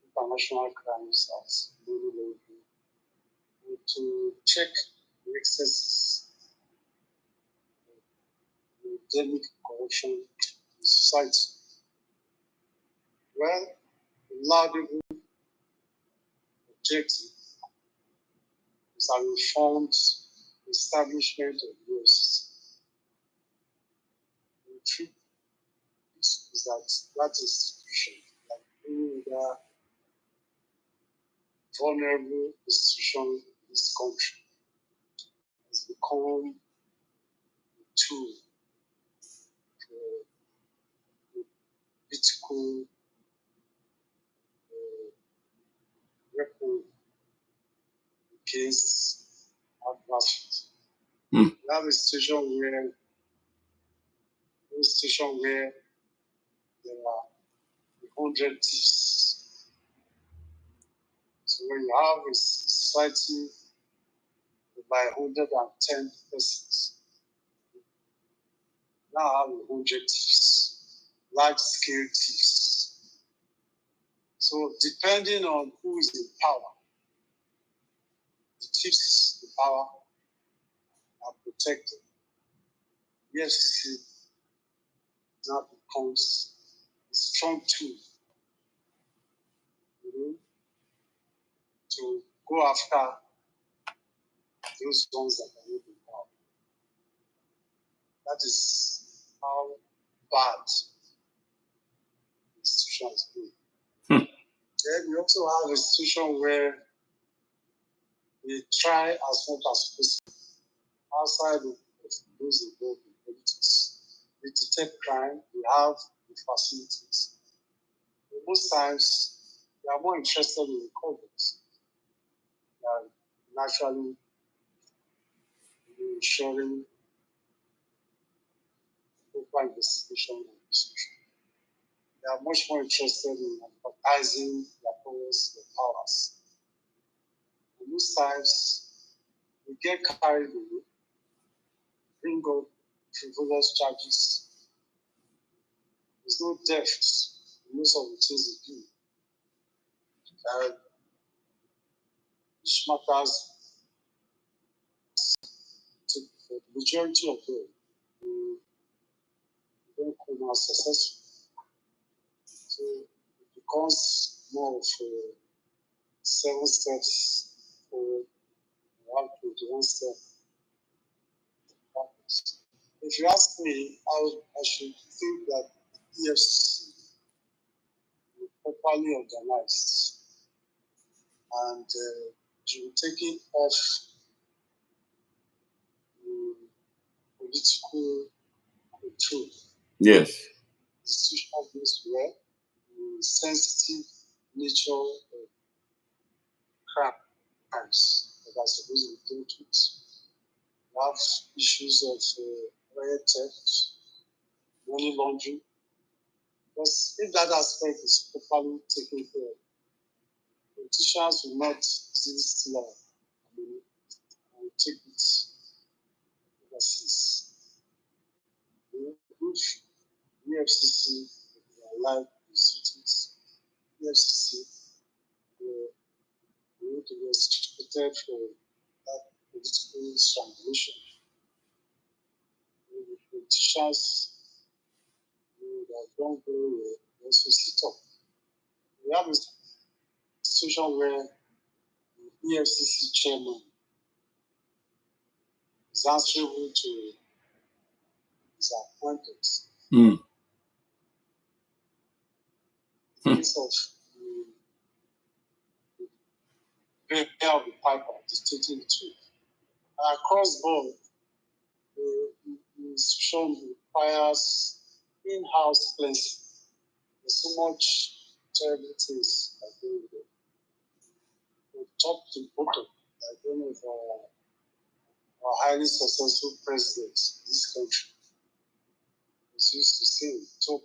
international crimes at global level, and to check the excesses of endemic corruption in society. Well, the laudable objective is a reformed establishment of rules. The truth is that institution, like any other vulnerable institution in this country, has become a tool for political weapon against adversaries. We have a situation where there are 100 thieves. So when you have a society by 110 persons, now have 100 thieves, large scale thieves. So depending on who is in power, the thieves in power are protected. The FCC now becomes a strong tool to go after those ones that are not in power. That is how bad the institution has been. Then we also have a situation where we try as much as possible outside of those involved in politics. We detect crime, we have the facilities. But most times, we are more interested in recoveries than naturally ensuring proper investigation and prosecution. They are much more interested in advertising their powers. And most times, we get carried away, bring up frivolous charges. There's no depth in most of the things they do. Which matters to the majority of them who don't come out successful. So it becomes more of a 7 steps forward, 1 step backwards. If you ask me, I should think that EFCC will properly organized and you taking off political control. Yes. Institutional based where the sensitive nature of crimes that are supposed to be dealt with. We have issues of wire theft, money laundering. Because if that aspect is properly taken care of, politicians will not easily steal our money and take it overseas. If EFCC like institutes, EFCC will be restricted for that political strangulation. The politicians that don't very well also sit up. We have a situation where the EFCC chairman is answerable to his appointments. Mm. In case of the bear of the piper dictating the truth. And across board, the institution requires in-house cleansing. There's so much terrible things that go there. From top to bottom, I don't know if our highly successful president in this country was used to saying top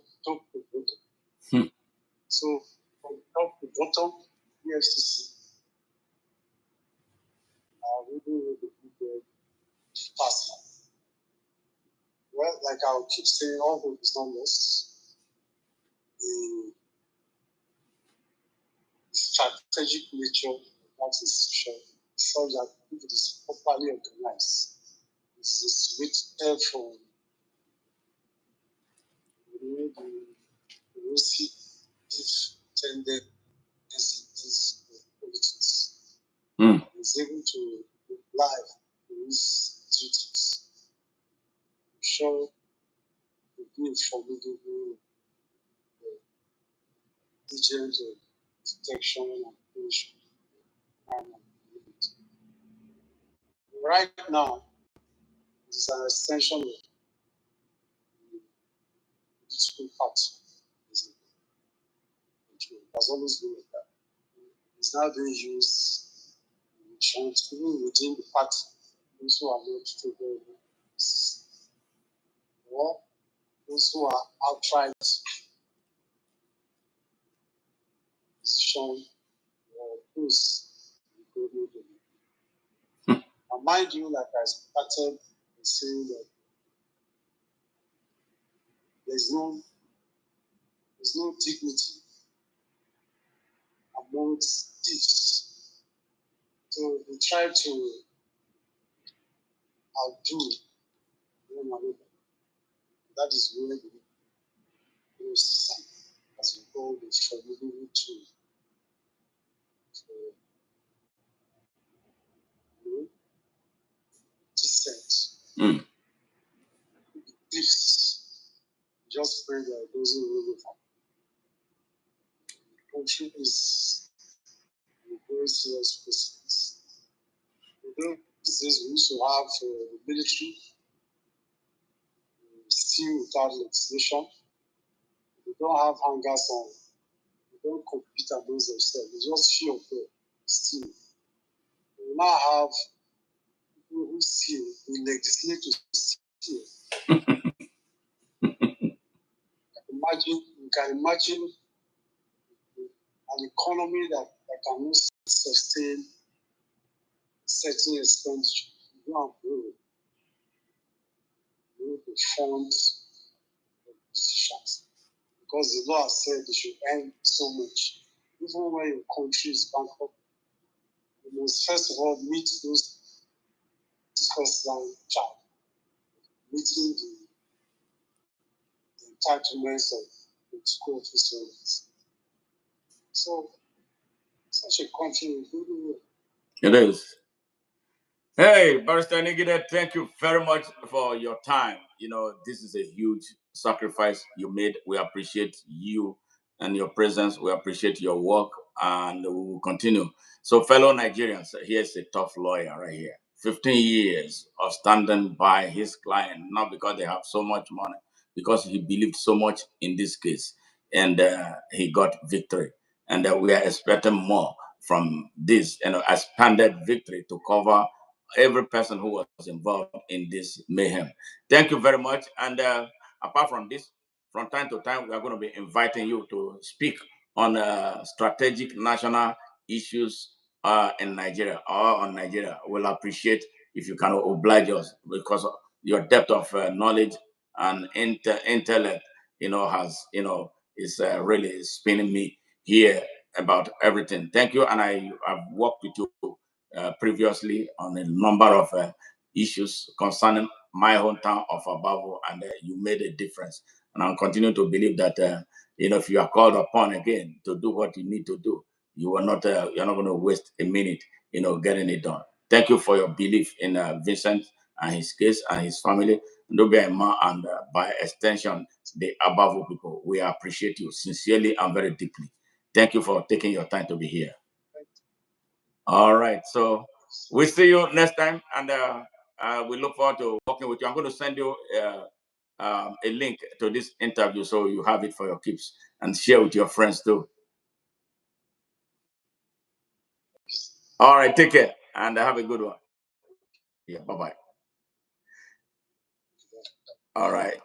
to bottom. Hmm. So from top to bottom, EFCC are really the good partner. Well, like I'll keep saying, all hope is not lost. The strategic nature of that institution is such that if it is properly organized, it is rated from the erosive tendencies of politics. Mm. It is able to comply with its duties, ensure the good formidable agent of detection and prevention. Right now, it is an extension of the political party. It has always been like that. It's now being used even within the party. Those who are not favorable, or those who are outright position or opposed to the government. And mind you, like I started saying that there's no dignity amongst thieves. So they try to outdo one another. That is where the system, as we call it, formidable tool for dissent. Mm. Thieves just pray that it doesn't really happen. The country is in a very serious crisis. In those days, we used to have the military still without legislation. They don't have hangers on. They don't compete amongst themselves. They just fear of them still. We now have people who steal, we legislate to steal. You can imagine an economy that cannot sustain certain expenditure. You don't have to fund decisions because the law said they should earn so much. Even when your country is bankrupt, you must first of all meet those first line child, meeting the entitlements of the school officers. So such a country is really well. It is. Hey, Barrister Enegide, thank you very much for your time. You know, this is a huge sacrifice you made. We appreciate you and your presence. We appreciate your work, and we will continue. So, fellow Nigerians, here's a tough lawyer right here. 15 years of standing by his client, not because they have so much money, because he believed so much in this case, and he got victory. And we are expecting more from this, expanded victory to cover every person who was involved in this mayhem. Thank you very much. And apart from this, from time to time, we are going to be inviting you to speak on strategic national issues in Nigeria or on Nigeria. We'll appreciate if you can oblige us, because your depth of knowledge and intellect, is really spinning me here about everything. Thank you. And I've worked with you previously on a number of issues concerning my hometown of Abavo, and you made a difference. And I'll continue to believe that, if you are called upon again to do what you need to do, you're not going to waste a minute, getting it done. Thank you for your belief in Vincent and his case and his family, and by extension, the Abavo people. We appreciate you sincerely and very deeply. Thank you for taking your time to be here. All right. So we'll see you next time, and we look forward to working with you. I'm going to send you a link to this interview so you have it for your keeps and share with your friends too. All right. Take care and have a good one. Yeah. Bye-bye. All right.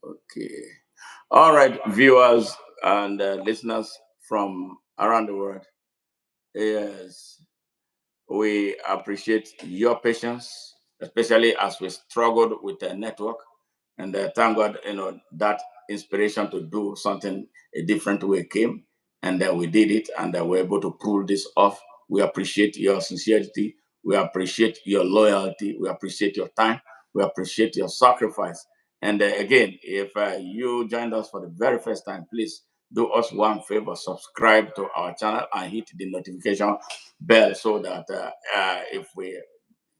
Okay. All right, viewers and listeners from around the world. Yes. We appreciate your patience, especially as we struggled with the network. And thank God, that inspiration to do something a different way came. And we did it, and we're able to pull this off. We appreciate your sincerity. We appreciate your loyalty. We appreciate your time. We appreciate your sacrifice. And again, if you joined us for the very first time, please do us one favor: subscribe to our channel and hit the notification bell so that if we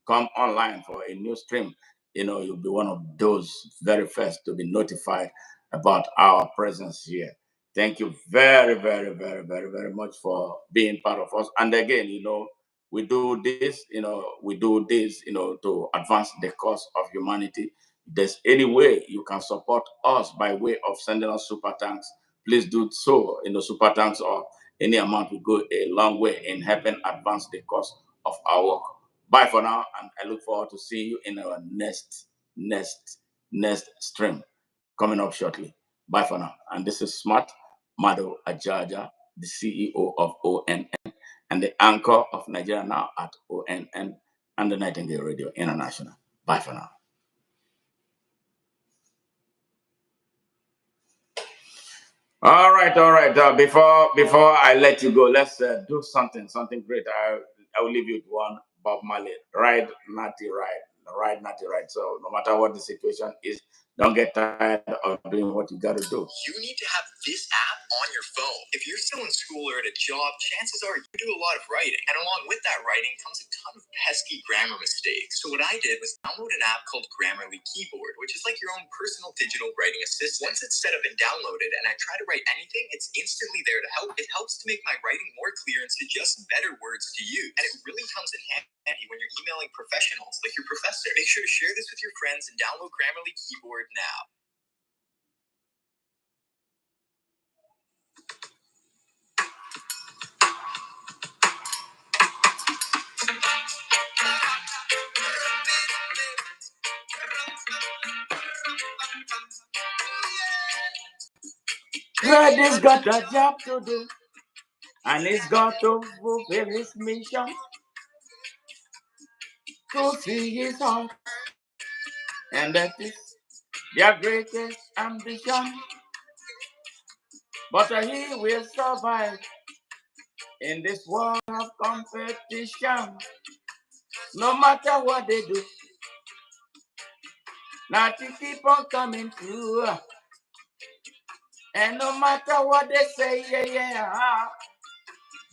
come online for a new stream, you'll be one of those very first to be notified about our presence here. Thank you very, very, very, very, very much for being part of us. And again, we do this, to advance the cause of humanity. If there's any way you can support us by way of sending us super thanks, please do so. Super thanks or any amount will go a long way in helping advance the cause of our work. Bye for now, and I look forward to seeing you in our next stream coming up shortly. Bye for now. And this is Smart Mado Ajaja, the CEO of ONN and the anchor of Nigeria Now at ONN and the Nightingale Radio International. Bye for now. All right. Before I let you go, let's do something great. I will leave you with one Bob Marley. Ride, natty, ride. So no matter what the situation is, don't get tired of doing what you got to do. You need to have this app on your phone. If you're still in school or at a job, chances are you do a lot of writing. And along with that writing comes a ton of pesky grammar mistakes. So what I did was download an app called Grammarly Keyboard, which is like your own personal digital writing assistant. Once it's set up and downloaded and I try to write anything, it's instantly there to help. It helps to make my writing more clear and suggest better words to use. And it really comes in handy when you're emailing professionals like your professor. Make sure to share this with your friends and download Grammarly Keyboard now. Freddy's got a job to do, and he's got to fulfill his mission to see his heart, and that is their greatest ambition. But he will survive in this world of competition. No matter what they do, not to keep on coming through. And no matter what they say,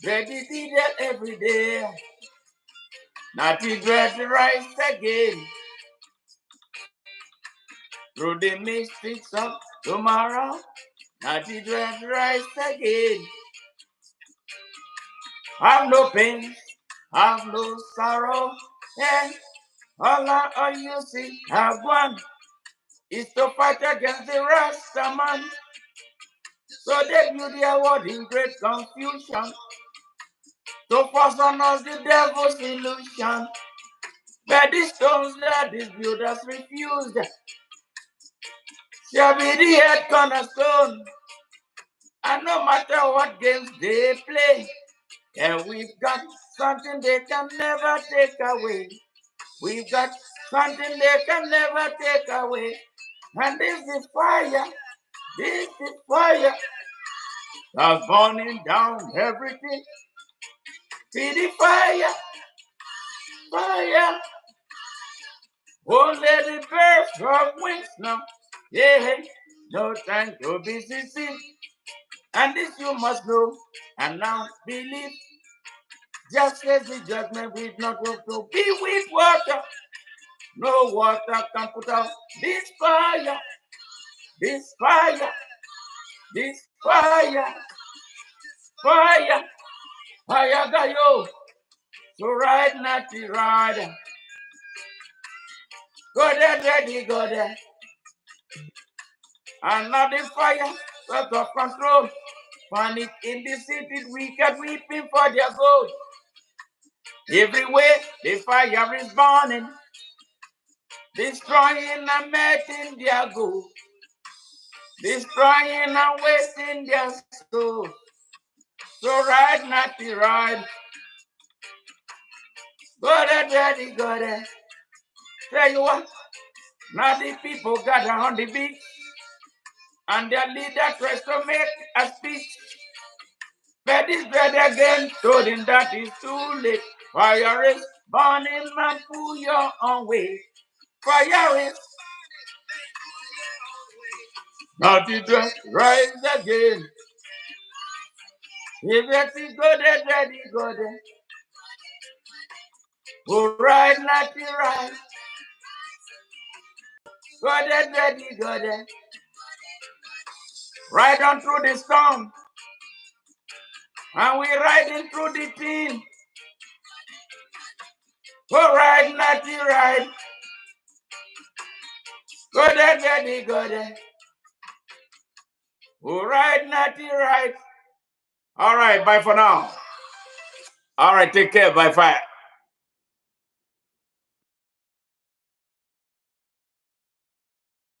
ready be there every day. Not to dread the rise again. through the mystics of tomorrow, not the dread rise again. Have no pain, have no sorrow, and all you see have one is to fight against the Rasta man. So they view their word in great confusion, to force on us the devil's illusion. But the stones that these builders refused shall be the head cornerstone. And no matter what games they play, and we've got something they can never take away. We've got something they can never take away. And this is fire. This is fire. That's burning down everything. See the fire. Fire. Won't let it burst from wings now. Yeah. No time to be seen. And this you must know. And now believe. Just as the judgment will not work to be with water. No water can put out this fire. This fire. This fire. Fire. Fire gayo. So ride not the ride. Go there, ready, go there. And now the fire, out of control. Panic in the city, wicked weeping for their gold. Everywhere the fire is burning, destroying and melting their gold, destroying and wasting their soul. So ride, not the ride. Go there, ready, go there. Tell you what, now the people gather on the beach, and their leader tries to make a speech. But this dread again told him that it's too late. Fire is burning, man, pull your own way. Fire is not the dread, rise again. If you go there, ready, go there. Go right, not the right. Go there, ready, go there. Ride on through the storm. And we riding through the team. Go right, not the right. Go there, ready, go there. Go right, not the right. All right, bye for now. All right, take care, bye, bye.